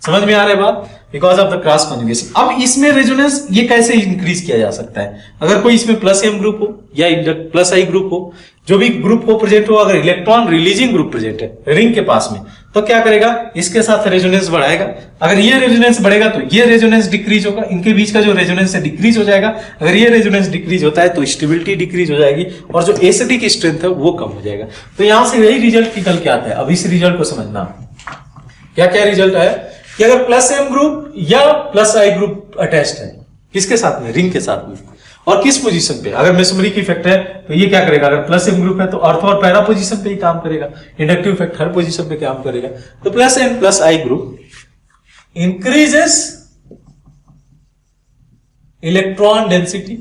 समझ में आ रहा है बात, because of the cross conjugation. अब इसमें रेजोनेंस ये कैसे इंक्रीज किया जा सकता है, अगर कोई इसमें +M ग्रुप हो या +I ग्रुप हो, जो भी ग्रुप हो प्रेजेंट हो, अगर इलेक्ट्रॉन रिलीजिंग ग्रुप प्रेजेंट है रिंग के पास में, तो क्या करेगा, इसके साथ रेजोनेंस बढ़ाएगा। अगर ये रेजोनेंस बढ़ेगा तो ये रेजोनेंस डिक्रीज होगा, इनके बीच का जो रेजोनेंस है डिक्रीज हो जाएगा। अगर ये रेजोनेंस डिक्रीज होता है तो स्टेबिलिटी डिक्रीज हो जाएगी और जो एसिडिक स्ट्रेंथ है वो कम हो जाएगा। तो यहां से यही रिजल्ट निकल के आता है। अब इस रिजल्ट को समझना, क्या क्या रिजल्ट है कि अगर +M ग्रुप या +I ग्रुप अटैच्ड है, किसके साथ में, रिंग के साथ में, और किस पोजीशन पे, अगर मेसोमेरिक इफेक्ट है तो ये क्या करेगा, अगर +M ग्रुप है तो अर्थ और पैरा पोजीशन पे ही काम करेगा, इंडक्टिव इफेक्ट हर पोजीशन पे काम करेगा। तो +M+I group increases electron density.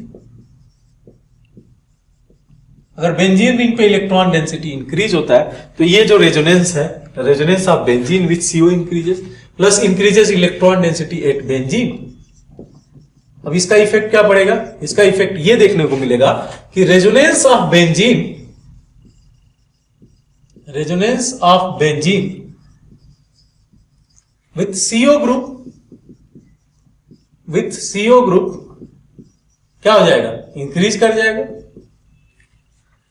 अगर बेंजीन रिंग पे इलेक्ट्रॉन डेंसिटी इंक्रीज होता है तो ये जो रेजोनेंस है, resonance of benzene with CO increases plus increases electron density at benzene. अब इसका इफेक्ट क्या पड़ेगा, इसका इफेक्ट ये देखने को मिलेगा कि resonance of benzene resonance of benzene with CO group क्या हो जाएगा, इंक्रीज कर जाएगा।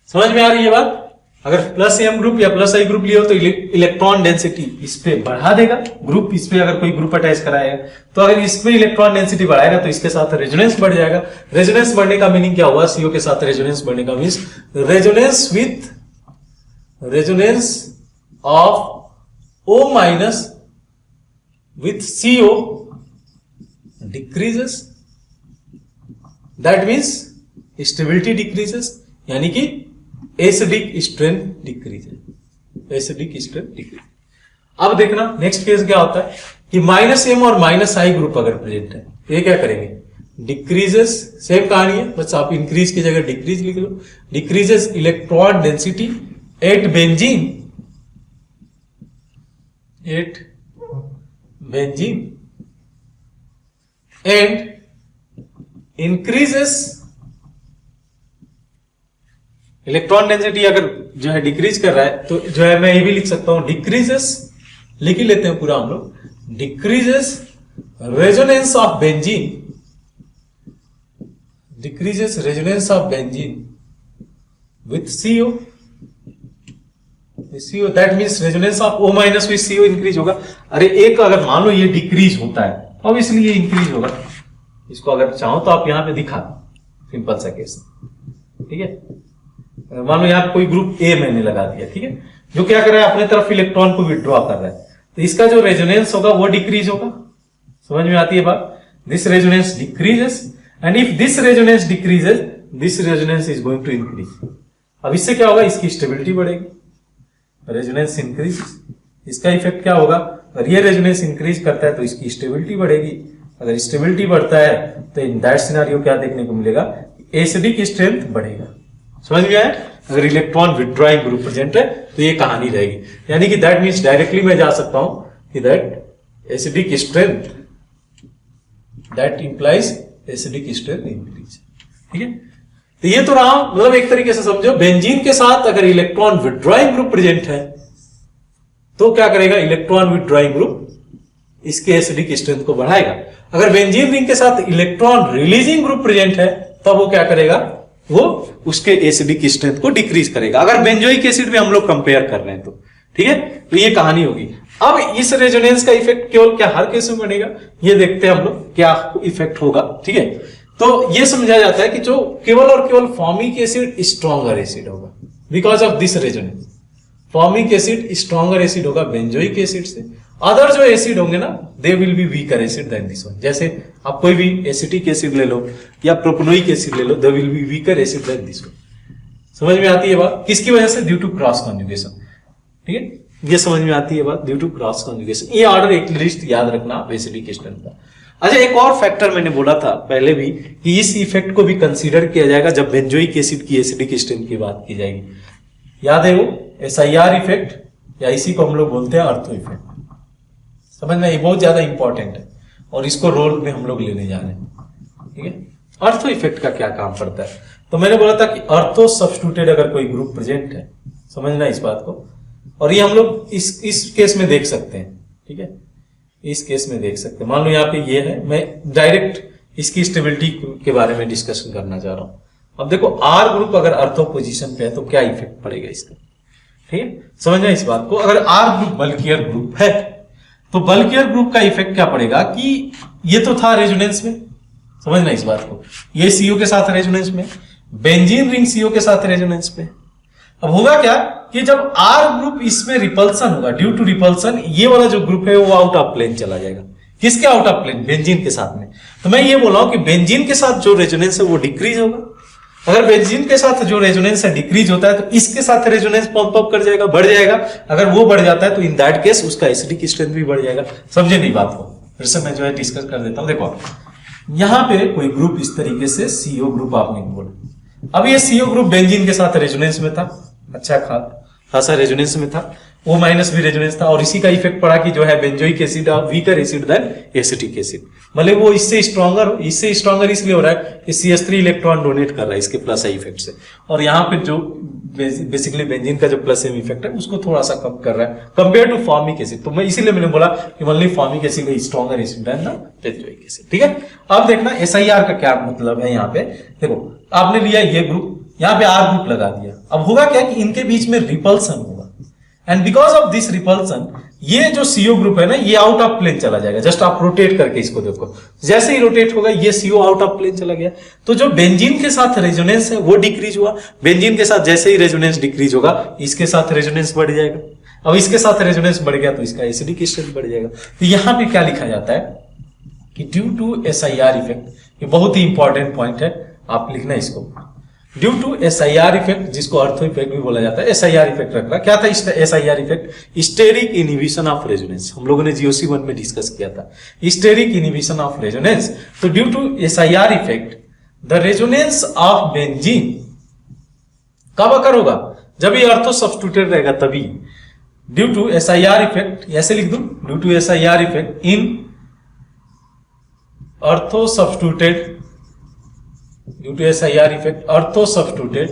समझ में आ रही है बात? अगर प्लस M ग्रुप या प्लस I ग्रुप लिया हो तो इलेक्ट्रॉन डेंसिटी इस पे बढ़ा देगा, ग्रुप इस पे अगर कोई ग्रुप अटैच कराएगा तो अगर इस पे इलेक्ट्रॉन डेंसिटी बढ़ाएगा तो इसके साथ रेजोनेंस बढ़ जाएगा। रेजोनेंस बढ़ने का मीनिंग क्या हुआ, CO के साथ रेजोनेंस बढ़ने का means resonance of O minus with CO decreases, that means stability decreases, यानी कि एसिडिक स्ट्रेंथ डिक्रीज। अब देखना नेक्स्ट केस क्या होता है कि -M और -I ग्रुप अगर प्रेजेंट है तो ये क्या करेंगे, डिक्रीजेस। सेम कहानी है, बस आप इंक्रीज की जगह डिक्रीज लिख लो। Decreases electron density at benzene and increases electron density. अगर जो है डिक्रीज कर रहा है तो जो है मैं ये भी लिख सकता हूं, डिक्रीजेस लिख ही लेते हैं पूरा हम लोग, decreases resonance of benzene with CO, that means resonance of O minus with CO increase होगा। अरे एक अगर मान लो ये डिक्रीज होता है तो ऑब्वियसली ये इंक्रीज होगा। इसको अगर चाहो तो आप यहां पे दिखा, सिंपल सा केस, ठीक है। मान लो यहाँ पे कोई ग्रुप A मैंने लगा दिया, ठीक है, जो क्या कर रहा है, अपने तरफ इलेक्ट्रॉन को विड्रॉ कर रहा है, तो इसका जो रेजोनेंस होगा वो डिक्रीज होगा। समझ में आती है बात? This resonance decreases and if this resonance decreases this resonance is going to increase. अब इससे क्या होगा, इसकी स्टेबिलिटी बढ़ेगी, रेजोनेंस इंक्रीज। इसका इफेक्ट क्या होगा, अगर ये रेजोनेंस इंक्रीज करता है तो इसकी स्टेबिलिटी बढ़ेगी। अगर स्टेबिलिटी बढ़ता है तो इन दैट सिनेरियो क्या देखने को मिलेगा, एसिडिक स्ट्रेंथ बढ़ेगा। समझ में आया? अगर इलेक्ट्रॉन विड्रॉइंग ग्रुप प्रेजेंट है तो ये कहानी रहेगी, यानी कि दैट मीन्स डायरेक्टली मैं जा सकता हूं कि that acidic strength, that implies acidic strength increase. ठीक है, तो ये तो रहा, मतलब एक तरीके से समझो बेंजीन के साथ अगर इलेक्ट्रॉन विड्रॉइंग ग्रुप प्रेजेंट है तो क्या करेगा, इलेक्ट्रॉन विड्रॉइंग ग्रुप इसके एसिडिक स्ट्रेंथ को बढ़ाएगा। अगर बेंजीन रिंग के साथ इलेक्ट्रॉन रिलीजिंग ग्रुप प्रेजेंट है तब वो क्या करेगा, वो उसके एसिडिक स्ट्रेंथ को डिक्रीज करेगा। अगर बेंजोइक एसिड में हम लोग कंपेयर कर रहे हैं तो ठीक है, तो ये कहानी होगी। अब इस रेजोनेंस का इफेक्ट केवल क्या हर केस में बनेगा, ये देखते हैं हम लोग क्या इफेक्ट होगा। ठीक है, तो ये समझा जाता है कि जो केवल और केवल फॉर्मिक एसिड स्ट्रॉन्गर एसिड होगा because of this resonance. Formic acid stronger acid होगा बेंजोइक एसिड से। अदर जो एसिड होंगे ना, they will be weaker acid than this one. जैसे आप कोई भी एसिटिक एसिड ले लो या प्रोपनोइक एसिड ले लो, they will be weaker acid than this one. समझ में आती है बात? किसकी वजह से? Due to cross conjugation. ठीक है, ये समझ में आती है बात, ड्यू टू क्रॉस कॉन्जुगेशन। ये ऑर्डर एक लिस्ट याद रखना एसिडिक स्ट्रेंथ का। अच्छा, एक और फैक्टर मैंने बोला था पहले भी कि इस इफेक्ट को भी कंसीडर किया जाएगा जब बेंजोइक एसिड की एसिडिक स्ट्रेंथ की बात की जाएगी। याद है वो SIR इफेक्ट, या इसी को हम लोग बोलते हैं अर्थो इफेक्ट। समझना, ये बहुत ज्यादा इंपॉर्टेंट है और इसको रोल में हम लोग लेने जा रहे हैं। ठीक है, अर्थो इफेक्ट का क्या काम पड़ता है, तो मैंने बोला था कि अर्थो सब्स्टिट्यूटेड अगर कोई ग्रुप प्रेजेंट है, समझना इस बात को, और ये हम लोग इस केस में देख सकते हैं। ठीक है, इस केस में देख सकते हैं। मान लो यहाँ पे ये है, मैं डायरेक्ट इसकी स्टेबिलिटी के बारे में डिस्कशन करना चाह रहा हूं। अब देखो R ग्रुप अगर अर्थो पोजीशन पे है तो क्या इफेक्ट पड़ेगा इसका। ठीक है, समझना इस बात को। अगर R ग्रुप बल्कियर ग्रुप है तो बल्कियर ग्रुप का इफेक्ट क्या पड़ेगा कि ये तो था रेजोनेंस में, समझना इस बात को, ये CO के साथ रेजोनेंस में, बेंजीन रिंग CO के साथ रेजोनेंस में। अब होगा क्या कि जब R ग्रुप इसमें रिपल्सन होगा, ड्यू टू रिपल्सन ये वाला जो ग्रुप है वो आउट ऑफ प्लेन चला जाएगा। किसके आउट ऑफ प्लेन? बेंजीन के साथ में। तो मैं ये बोल रहा हूं कि बेंजीन के साथ जो रेजोनेंस है वो डिक्रीज होगा। अगर बेंजीन के साथ जो रेजोनेंस है डिक्रीज होता है तो इसके साथ रेजोनेंस पंप अप कर जाएगा, बढ़ जाएगा। अगर वो बढ़ जाता है तो इन दैट केस उसका एसिडिक स्ट्रेंथ भी बढ़ जाएगा। समझे नहीं बात को? फिर से मैं जो है डिस्कस कर देता हूं। देखो यहां पे कोई ग्रुप इस तरीके से CO ग्रुप आपने बोला, अब ये CO ग्रुप बेंजीन के साथ रेजोनेंस में था, अच्छा खास, खासा रेजोनेंस में था, O माइनस भी रेजोनेंस था, और इसी का इफेक्ट पड़ा कि जो है benzoic acid weaker acid than acetic acid, मतलब वो इससे स्ट्रॉन्गर इसलिए हो रहा है कि CH3 इलेक्ट्रॉन डोनेट कर रहा है इसके प्लस आई इफेक्ट से, और यहाँ पे जो बेसिकली बेंजीन का जो प्लस एम इफेक्ट है उसको थोड़ा सा कम कर रहा है कंपेयर टू फॉर्मिक एसिड। तो मैं इसीलिए मैंने बोला कि only formic acid is stronger acid than the benzoic acid. ठीक है, अब देखना SIR का क्या मतलब है। यहाँ पे देखो, आपने लिया ये ग्रुप, यहाँ पे R ग्रुप लगा दिया, अब होगा क्या कि इनके बीच में रिपल्सन होगा, and because of this repulsion ये जो CO ग्रुप है ना, ये आउट ऑफ प्लेन चला जाएगा। जस्ट आप रोटेट करके इसको देखो, जैसे ही रोटेट होगा ये CO आउट ऑफ प्लेन चला गया, तो जो बेंजीन के साथ रेजोनेंस है वो डिक्रीज हुआ। बेंजीन के साथ जैसे ही रेजोनेंस डिक्रीज होगा, इसके साथ रेजोनेंस बढ़ जाएगा। अब इसके साथ रेजोनेंस बढ़ गया तो इसका एसिडिक स्ट्रेंथ बढ़ जाएगा। तो यहां पे क्या लिखा जाता है कि ड्यू टू SIR इफेक्ट, ये बहुत ही इंपॉर्टेंट पॉइंट है, आप लिखना इसको, ड्यू टू SIR इफेक्ट, जिसको अर्थो इफेक्ट भी बोला जाता है, SIR इफेक्ट रख रहा। क्या था SIR effect? Steric inhibition of resonance, हम लोगों ने GOC1 में डिस्कस किया था, स्टेरिक इनहिबिशन ऑफ रेजोनेंस। तो due to SIR effect the resonance of benzene कब अकर होगा? जब ये अर्थो सब्स्टिट्यूटेड रहेगा तभी। ड्यू टू SIR इफेक्ट, ऐसे लिख दूं, due to SIR effect in ortho substituted, due to SIR effect ortho substituted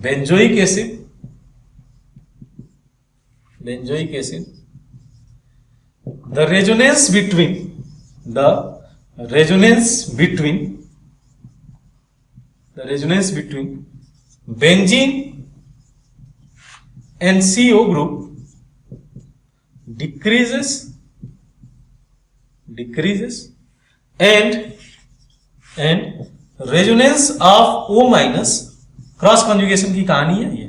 benzoic acid the resonance between benzene and CO group decreases and resonance of O minus, cross conjugation की कहानी है ये।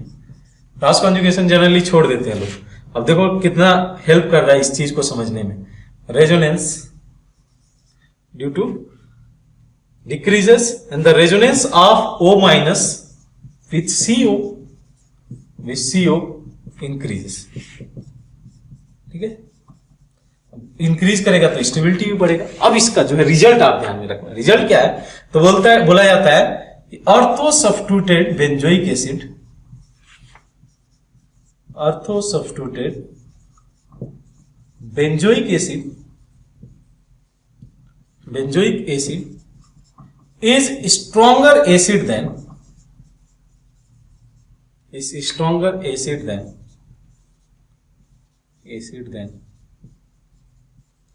Cross conjugation generally छोड़ देते हैं लोग। अब देखो कितना हेल्प कर रहा है इस चीज को समझने में। Resonance due to decreases and the resonance of O minus with CO increases. ठीक है, इंक्रीज करेगा तो स्टेबिलिटी भी बढ़ेगा। अब इसका जो है रिजल्ट आप ध्यान में रखना। रिजल्ट क्या है? तो बोला जाता है कि ortho substituted benzoic acid is stronger acid than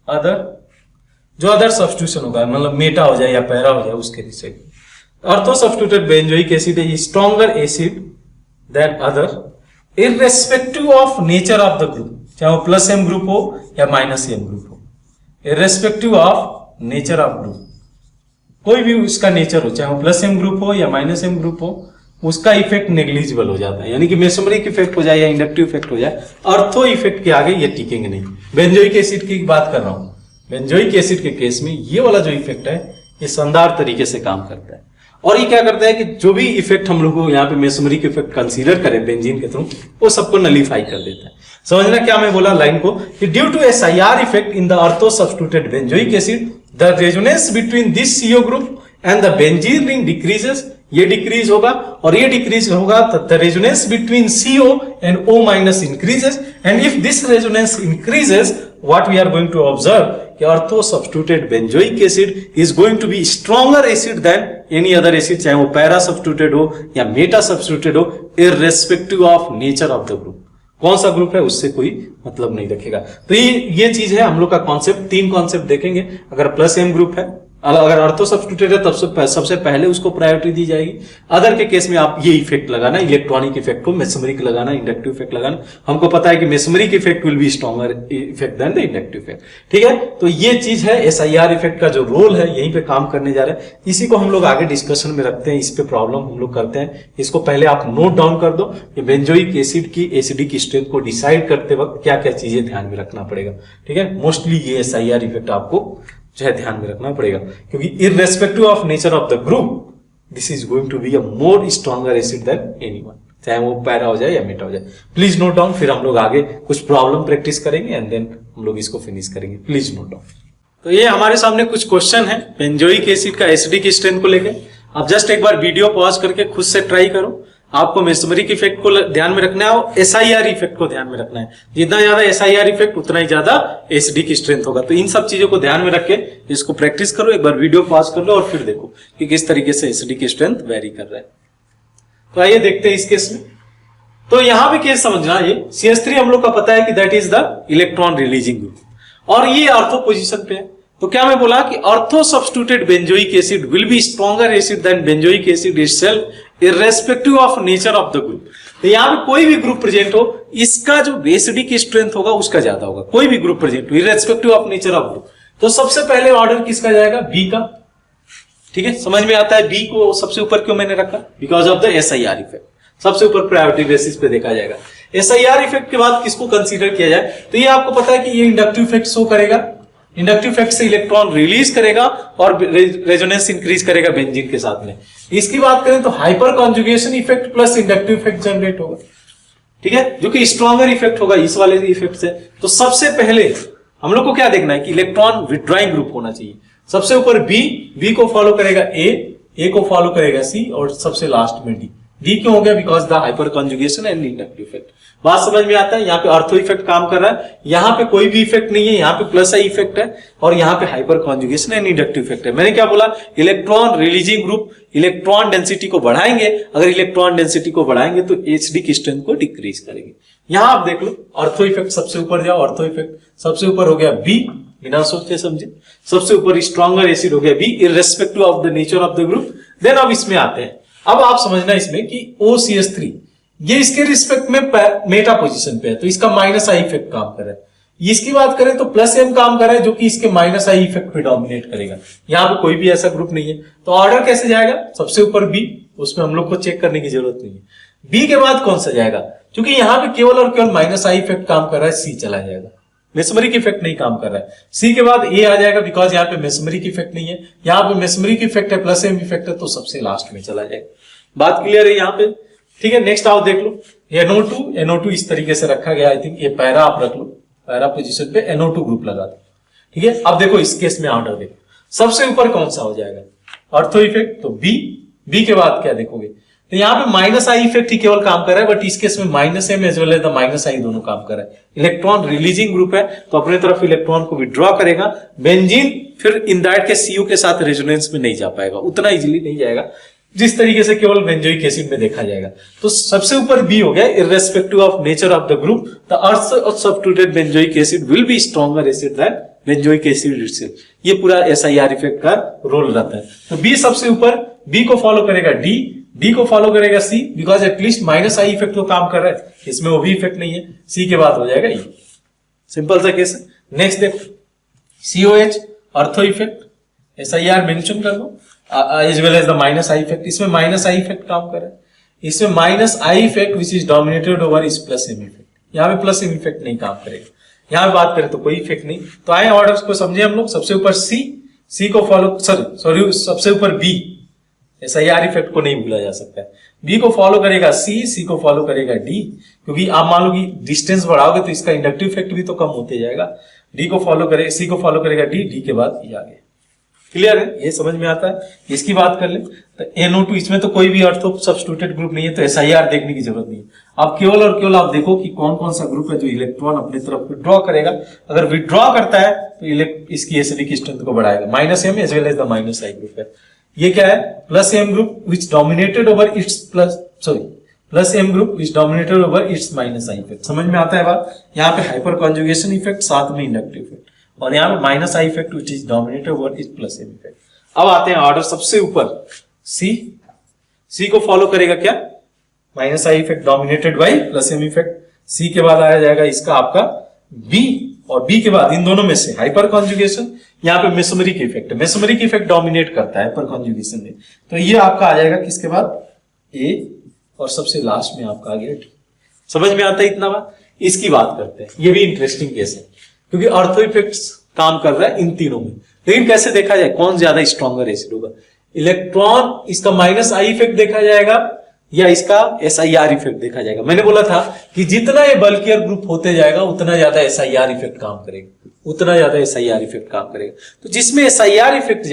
other substitution होगा, मतलब मेटा हो जाए या पैरा हो जाए उसके रिसेट। Ortho substituted benzoic acid is stronger acid than other irrespective of nature of the group, चाहे वो प्लस M ग्रुप हो या माइनस M ग्रुप हो, irrespective of nature of group, कोई भी उसका नेचर हो, चाहे वो प्लस M ग्रुप हो या माइनस M ग्रुप हो, उसका इफेक्ट नेग्लिजिबल हो जाता है, यानी कि मेसोमेरिक इफेक्ट हो जाए या इंडक्टिव इफेक्ट हो जाए, अर्थो इफेक्ट के आगे ये टिकेंगे नहीं। बेंजोइक एसिड की बात कर रहा हूं, बेंजोइक एसिड के केस में ये वाला जो इफेक्ट है ये शानदार तरीके से काम करता है। और ये क्या करता है कि जो भी इफेक्ट हम लोग को यहाँ पे मेसोमेरिक इफेक्ट कंसीडर करें बेंजीन के थ्रू, वो सबको नलीफाई कर देता है। समझना क्या मैं बोला लाइन को, कि due to SIR effect in the ortho substituted benzoic acid the resonance between this CO group and the benzene ring decreases, ये डिक्रीज होगा, और ये डिक्रीज होगा तो the resonance between CO and O minus increases, and if this resonance increases what we are going to observe कि ortho substituted benzoic acid is going to be stronger acid than any other acid, चाहे वो para substituted हो या Meta substituted हो, irrespective of nature of the group. कौन सा group है उससे कोई मतलब नहीं रखेगा। तो ये चीज है हम लोग का कॉन्सेप्ट। 3 कॉन्सेप्ट देखेंगे। अगर प्लस M ग्रुप है, अगर ऑर्थो सब्स्टिट्यूटेड है तब सबसे पहले उसको प्रायोरिटी दी जाएगी। अदर के केस में आप ये इफेक्ट लगाना, इलेक्ट्रॉनिक इफेक्ट को मेसोमेरिक लगाना, इंडक्टिव इफेक्ट लगाना। हमको पता है कि mesomeric effect will be stronger effect than the inductive effect. ठीक है, तो ये चीज है SIR इफेक्ट का जो रोल है, यहीं पे काम करने जा रहे हैं। इसी को हम लोग आगे डिस्कशन में रखते हैं, इस पे प्रॉब्लम हम लोग करते हैं। इसको पहले आप नोट डाउन कर दो कि बेंजोइक एसिड की एसिडिक स्ट्रेंथ को डिसाइड करते वक्त क्या क्या चीजें ध्यान में रखना पड़ेगा। ठीक है, मोस्टली ये SIR इफेक्ट आपको जो है ध्यान में रखना पड़ेगा, क्योंकि irrespective of nature of the group this is going to be a more stronger acid than anyone, चाहे वो पैरा हो जाए या मेटा हो जाए। प्लीज नोट डाउन, फिर हम लोग आगे कुछ प्रॉब्लम प्रैक्टिस करेंगे एंड देन हम लोग इसको फिनिश करेंगे। Please note down. तो ये हमारे सामने कुछ क्वेश्चन है बेंजोइक एसिड का एसिडिक स्ट्रेंथ को लेकर। आप जस्ट एक बार वीडियो पॉज करके खुद से ट्राई करो। आपको मेसोमेरिक इफेक्ट को ध्यान में रखना है और एसआईआर इफेक्ट को ध्यान में रखना है। जितना ज्यादा एसआईआर इफेक्ट उतना ही ज्यादा एसडी की स्ट्रेंथ होगा। तो इन सब चीजों को ध्यान में रख के इसको प्रैक्टिस करो, एक बार वीडियो पॉज कर लो और फिर देखो कि किस तरीके से एसडी की स्ट्रेंथ वेरी कर रहा है। तो आइए देखते हैं इस केस में। तो यहां भी केस समझना, ये CH3 हम लोग का पता है कि that is the electron releasing group और ये ऑर्थो पोजीशन पे है। तो क्या मैं बोला कि ortho substituted benzoic acid will be stronger acid than benzoic acid itself irrespective of nature of the group. तो यहां पे कोई भी ग्रुप प्रेजेंट हो, इसका जो एसिडी की स्ट्रेंथ होगा उसका ज्यादा होगा। कोई भी ग्रुप प्रेजेंट हो irrespective of nature of group. तो सबसे पहले ऑर्डर किसका जाएगा? बी का। ठीक है, समझ में आता है बी को सबसे ऊपर क्यों मैंने रखा? Because of the SIR effect. सबसे ऊपर प्रायोरिटी बेसिस पे देखा जाएगा। एसआईआर इफेक्ट के बाद किसको कंसीडर किया जाए? तो ये आपको पता है कि ये इंडक्टिव इफेक्ट शो करेगा। इंडक्टिव इफेक्ट से इलेक्ट्रॉन रिलीज करेगा और रेजोनेंस इंक्रीज करेगा बेंजीन के साथ में। इसकी बात करें तो hyper conjugation effect plus inductive effect generate होगा। ठीक है, जो कि स्ट्रॉन्गर इफेक्ट होगा इस वाले इफेक्ट से। तो सबसे पहले हम लोग को क्या देखना है कि इलेक्ट्रॉन विथड्रॉइंग ग्रुप होना चाहिए। सबसे ऊपर बी को फॉलो करेगा ए को फॉलो करेगा सी और सबसे लास्ट में डी क्यों हो गया? Because the hyper conjugation and inductive effect. बात समझ में आता है? यहाँ पे ऑर्थो इफेक्ट काम कर रहा है, यहाँ पे कोई भी इफेक्ट नहीं है, यहाँ पे प्लस आई इफेक्ट है और यहाँ पे hyper conjugation and inductive effect है। मैंने क्या बोला? Electron releasing group electron density को बढ़ाएंगे। अगर इलेक्ट्रॉन डेंसिटी को बढ़ाएंगे तो एचडी की स्ट्रेंथ को डिक्रीज करेंगे। यहां आप देख लो, ऑर्थो इफेक्ट सबसे ऊपर जाओ। ऑर्थो इफेक्ट सबसे ऊपर हो गया बी, बिना सोचे समझे। सबसे ऊपर स्ट्रॉन्गर एसिड हो गया B irrespective of the nature of the group. Then अब इसमें आते हैं। अब आप समझना इसमें कि OCH3 ये इसके रिस्पेक्ट में मेटा पोजीशन पे है, तो इसका माइनस आई इफेक्ट काम कर रहा है। इसकी बात करें तो प्लस एम काम कर रहा है, जो कि इसके माइनस आई इफेक्ट पे डोमिनेट करेगा। यहाँ पे कोई भी ऐसा ग्रुप नहीं है। तो ऑर्डर कैसे जाएगा? सबसे ऊपर बी, उसमें हम लोग को चेक करने की जरूरत नहीं है। बी के बाद कौन सा जाएगा? क्योंकि यहाँ पे केवल और केवल माइनस आई इफेक्ट काम कर रहा है, सी चला जाएगा। मेसोमेरिक इफेक्ट नहीं काम कर रहा है। सी के बाद ए आ जाएगा, बिकॉज यहाँ पे मेसोमेरिक इफेक्ट नहीं है। यहाँ पे मेसोमेरिक इफेक्ट है, प्लस एम इफेक्ट है, तो सबसे लास्ट में चला जाएगा। बात क्लियर है यहाँ पे? ठीक है, नेक्स्ट आओ देख लो। NO2 इस तरीके से रखा गया। आई थिंक ये पैरा आप रख लो, पैरा पोजीशन पे NO2 ग्रुप लगा दो। ठीक है, अब देखो इस केस में ऑर्डर देखो, सबसे ऊपर कौन सा हो जाएगा? ऑर्थो इफेक्ट, तो बी के बाद क्या देखोगे? तो यहाँ पे माइनस आई इफेक्ट ही केवल काम कर रहा है, बट इस केस में minus M as well as the minus I दोनों काम कर रहा है। इलेक्ट्रॉन रिलीजिंग ग्रुप है, तो अपने तरफ इलेक्ट्रॉन को विड्रॉ करेगा। बेंजीन फिर इन दैट के सीयू के साथ रेजोनेंस में नहीं जा पाएगा, उतना इजीली नहीं जाएगा जिस तरीके से केवल बेंजोइक एसिड में देखा जाएगा। तो सबसे ऊपर बी हो गया irrespective of nature of the group the ortho substituted benzoic acid will be stronger acid than benzoic acid itself. ये पूरा एसआईआर इफेक्ट का रोल रहता है। तो बी सबसे ऊपर, बी को फॉलो करेगा डी को फॉलो करेगा C, because at least minus I effect तो काम कर रहा है, इसमें वो भी इफेक्ट नहीं है। सी के बाद हो जाएगा ई। सिंपल सा केस है। नेक्स्ट देखो COH ortho effect, SIR mention कर लो as well as the minus I effect. इसमें माइनस आई इफेक्ट काम कर रहा है, इसमें minus I effect which is dominated over इस प्लस एम इफेक्ट। यहाँ पे प्लस एम इफेक्ट नहीं काम करेगा। यहाँ पे बात करें तो कोई इफेक्ट नहीं। तो आए ऑर्डर्स को समझे हम लोग। सबसे ऊपर सी को फॉलो सॉरी सबसे ऊपर बी, SIR इफेक्ट को नहीं भूला जा सकता है। बी को फॉलो करेगा सी को फॉलो करेगा डी, क्योंकि आप मान लो कि डिस्टेंस बढ़ाओगे तो इसका इंडक्टिव इफेक्ट भी तो कम होते जाएगा। सी को फॉलो करेगा डी के बाद ये आ गया। क्लियर है? ये समझ में आता है। इसकी बात कर ले तो NO2, इसमें तो कोई भी ऑर्थो सब्स्टिट्यूटेड ग्रुप नहीं है, तो SIR देखने की जरूरत नहीं है। आप केवल और केवल आप देखो कि कौन कौन सा ग्रुप है जो इलेक्ट्रॉन अपनी तरफ विड्रॉ करेगा। अगर विड्रॉ करता है तो इसकी एसिडिक स्ट्रेंथ को बढ़ाएगा। Minus M as well as the minus I group है। ये क्या है? Plus M group which dominated over its plus M group which dominated over its minus I effect. समझ में आता है बात? यहाँ पे हाइपर कॉन्जुगेशन इफेक्ट, साथ में इंडक्टिव इफेक्ट, और यहाँ पे minus I effect which is dominated over its plus M effect. अब आते हैं ऑर्डर सबसे ऊपर सी को फॉलो करेगा क्या? Minus I effect dominated by plus M effect. C के बाद आया जाएगा इसका आपका बी, और बी के बाद इन दोनों में से हाइपर कॉन्जुगेशन, यहाँ पे मेसोमेरिक इफेक्ट है। मेसोमेरिक इफेक्ट डोमिनेट करता है हाइपर कॉन्जुगेशन में। तो ये आपका आ जाएगा किसके बाद? ए, और सबसे लास्ट में आपका आ गया डी। समझ में आता है इतना बात? इसकी बात करते हैं। ये भी इंटरेस्टिंग केस है, क्योंकि ऑर्थो इफेक्ट्स काम कर रहा है इन तीनों में। लेकिन कैसे देखा जाए कौन ज्यादा स्ट्रॉन्गर एसिड होगा? इलेक्ट्रॉन, इसका माइनस आई इफेक्ट देखा जाएगा या इसका SIR इफेक्ट देखा जाएगा? मैंने बोला था कि जितना ये बल्कियर ग्रुप होते जाएगा उतना ज्यादा SIR इफेक्ट काम करेगा, तो जिसमें SIR इफेक्ट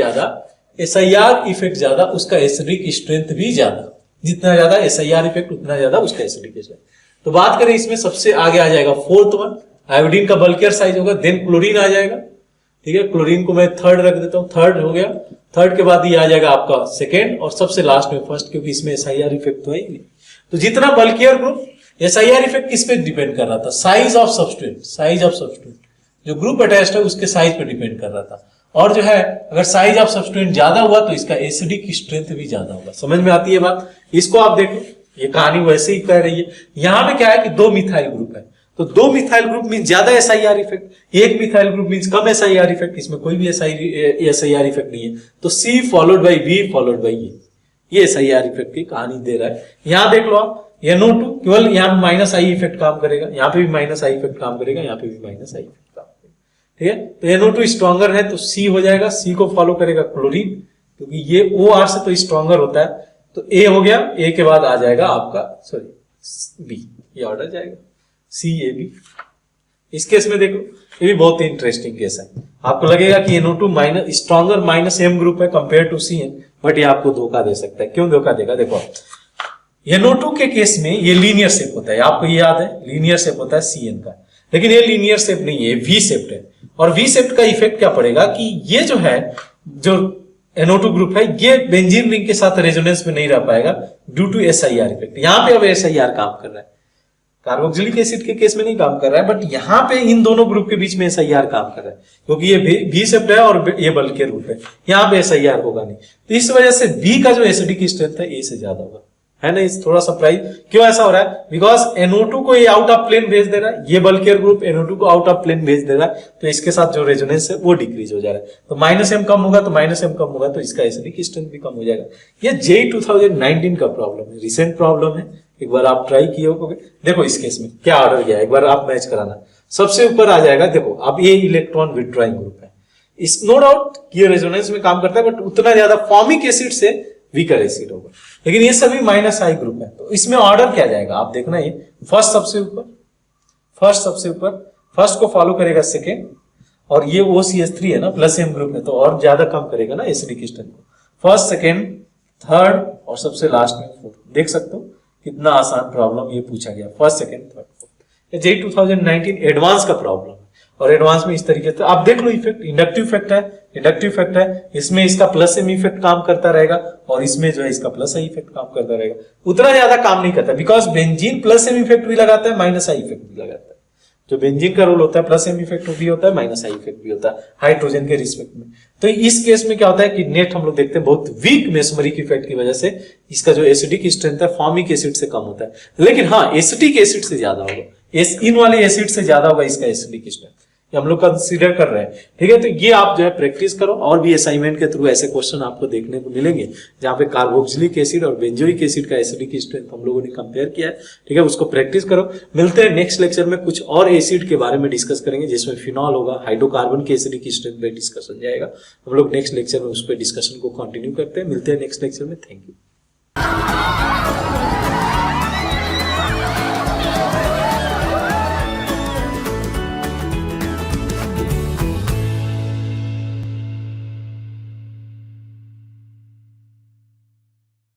ज्यादा, उसका एसिडिक स्ट्रेंथ भी ज्यादा। जितना ज्यादा SIR इफेक्ट उतना ज्यादा उसका एसिडिक स्ट्रेंथ। तो बात करें इसमें सबसे आगे आ जाएगा फोर्थ वन, आयोडीन का बल्कियर साइज होगा, देन क्लोरीन आ जाएगा। ठीक है, क्लोरीन को मैं थर्ड रख देता हूँ, थर्ड हो गया। थर्ड के बाद ये आ जाएगा आपका सेकेंड, और सबसे लास्ट में फर्स्ट, क्योंकि इसमें SIR इफेक्ट तो है ही नहीं। तो जितना बल्कियर ग्रुप, SIR इफेक्ट किस पे डिपेंड कर रहा था? Size of substance, size of substance, जो ग्रुप अटैच्ड है उसके साइज पे डिपेंड कर रहा था। और जो है अगर साइज ऑफ सब्सटेंस ज्यादा हुआ तो इसका एसिडिक स्ट्रेंथ भी ज्यादा होगा। समझ में आती है बात? इसको आप देखो, ये कहानी वैसे ही कह रही है। यहां पे क्या है कि 2 मिथाइल ग्रुप है, तो 2 मिथाइल ग्रुप मीन ज्यादा SIR effect, 1 methyl group mean कम SIR इफेक्ट। इसमें कोई भी SIR इफेक्ट नहीं है, तो C followed by B followed by ये SIR इफेक्ट की कहानी दे रहा है। यहां देख लो आप, NO2 केवल यहाँ पे माइनस आई इफेक्ट काम करेगा, यहाँ पे भी माइनस आई इफेक्ट काम करेगा, यहाँ पे भी माइनस आई इफेक्ट काम करेगा। ठीक है, तो NO2 स्ट्रॉन्गर है तो C हो जाएगा, C को फॉलो करेगा क्लोरीन, क्योंकि ये OR से तो स्ट्रॉन्गर होता है। तो A हो गया, A के बाद आ जाएगा आपका सॉरी B, ये ऑर्डर जाएगा CAB। इस केस में देखो, ये भी बहुत ही इंटरेस्टिंग केस है। आपको लगेगा कि NO2 minus stronger minus M group है कंपेयर टू CN, बट ये आपको धोखा दे सकता है। क्यों धोखा देगा? देखो, NO2 के केस में ये लीनियर शेप होता है, आपको ये याद है, लीनियर शेप होता है CN का, लेकिन ये लीनियर शेप नहीं है, V शेप्ड है। और V शेप्ड का इफेक्ट क्या पड़ेगा कि ये जो है, जो NO2 ग्रुप है, ये बेंजीन रिंग के साथ रेजोनेंस में नहीं रह पाएगा ड्यू टू SIR इफेक्ट। यहां पे अब SIR काम कर रहा है, कार्बोक्सिलिक एसिड के केस में नहीं काम कर रहा है, बट यहाँ पे इन दोनों ग्रुप के बीच में SIR काम कर रहा है, क्योंकि ये V शेप्ड है और ये बल्कियर ग्रुप है, यहाँ पे SIR होगा नहीं। तो इस वजह से B का जो एसिडिक स्ट्रेंथ है A से ज्यादा होगा, है ना? इस थोड़ा सरप्राइज क्यों ऐसा हो रहा है? बिकॉज NO2 को ये आउट ऑफ प्लेन भेज दे रहा है, ये बल्कियर ग्रुप NO2 को आउट ऑफ प्लेन भेज दे रहा है, तो इसके साथ जो रेजोनेंस है वो डिक्रीज हो जा रहा है। तो -M कम होगा, तो -M कम होगा, तो इसका एसिडिक स्ट्रेंथ भी कम हो जाएगा। ये JEE 2019 का प्रॉब्लम है, रिसेंट प्रॉब्लम है, एक बार आप ट्राई किए हो। देखो इस केस में क्या ऑर्डर गया, एक बार आप मैच कराना। सबसे ऊपर आ जाएगा, देखो अब ये इलेक्ट्रॉन विथड्रॉइंग ग्रुप है, इस नो डाउट ये रेजोनेंस में काम करता है, बट उतना ज्यादा फॉर्मिक एसिड से वीकर एसिड होगा, लेकिन ये सभी -I ग्रुप है। तो इसमें ऑर्डर क्या जाएगा आप देखना, ये फर्स्ट सबसे ऊपर, फर्स्ट को फॉलो करेगा सेकेंड, और ये OCH3 है ना, +M ग्रुप है, तो और ज्यादा कम करेगा ना एसिडिक स्ट्रेंथ को। फर्स्ट, सेकेंड, थर्ड और सबसे लास्ट में फोर्थ। देख सकते हो कितना आसान प्रॉब्लम ये पूछा गया, first, second, third, fourth. JEE 2019 advance का प्रॉब्लम है, और एडवांस में इस तरीके से आप देख लो इफेक्ट, इंडक्टिव इफेक्ट है, इसमें इसका +M इफेक्ट काम करता रहेगा, और इसमें जो है इसका +I इफेक्ट काम करता रहेगा। उतना ज्यादा काम नहीं करता, बिकॉज बेंजीन +M इफेक्ट भी लगाता है, -I इफेक्ट भी लगाता है। जो बेंजीन का रोल होता है, +M इफेक्ट भी होता है, -I इफेक्ट भी होता है हाइड्रोजन के रिस्पेक्ट में। तो इस केस में क्या होता है कि नेट हम लोग देखते हैं बहुत वीक मेसोमेरिक इफेक्ट की वजह से इसका जो एसिडिक स्ट्रेंथ है फॉर्मिक एसिड से कम होता है, लेकिन हाँ एसिटिक एसिड से ज्यादा होगा, इन वाले एसिड से ज्यादा होगा इसका एसिडिक स्ट्रेंथ, हम लोग कंसीडर कर रहे हैं। ठीक है, तो ये आप जो है प्रैक्टिस करो, और भी असाइनमेंट के थ्रू ऐसे क्वेश्चन आपको देखने को मिलेंगे जहां पे कार्बोक्सिलिक एसिड और बेंजोइक एसिड का एसिडिक स्ट्रेंथ हम लोगों ने कंपेयर किया है। ठीक है, उसको प्रैक्टिस करो। मिलते हैं नेक्स्ट लेक्चर में, कुछ और एसिड के बारे में डिस्कस करेंगे, जिसमें फिनॉल होगा, हाइड्रोकार्बन के एसिडिक स्ट्रेंथ पे डिस्कशन जाएगा। हम लोग नेक्स्ट लेक्चर में उस पर डिस्कशन को कंटिन्यू करते हैं। मिलते हैं नेक्स्ट लेक्चर में। Thank you.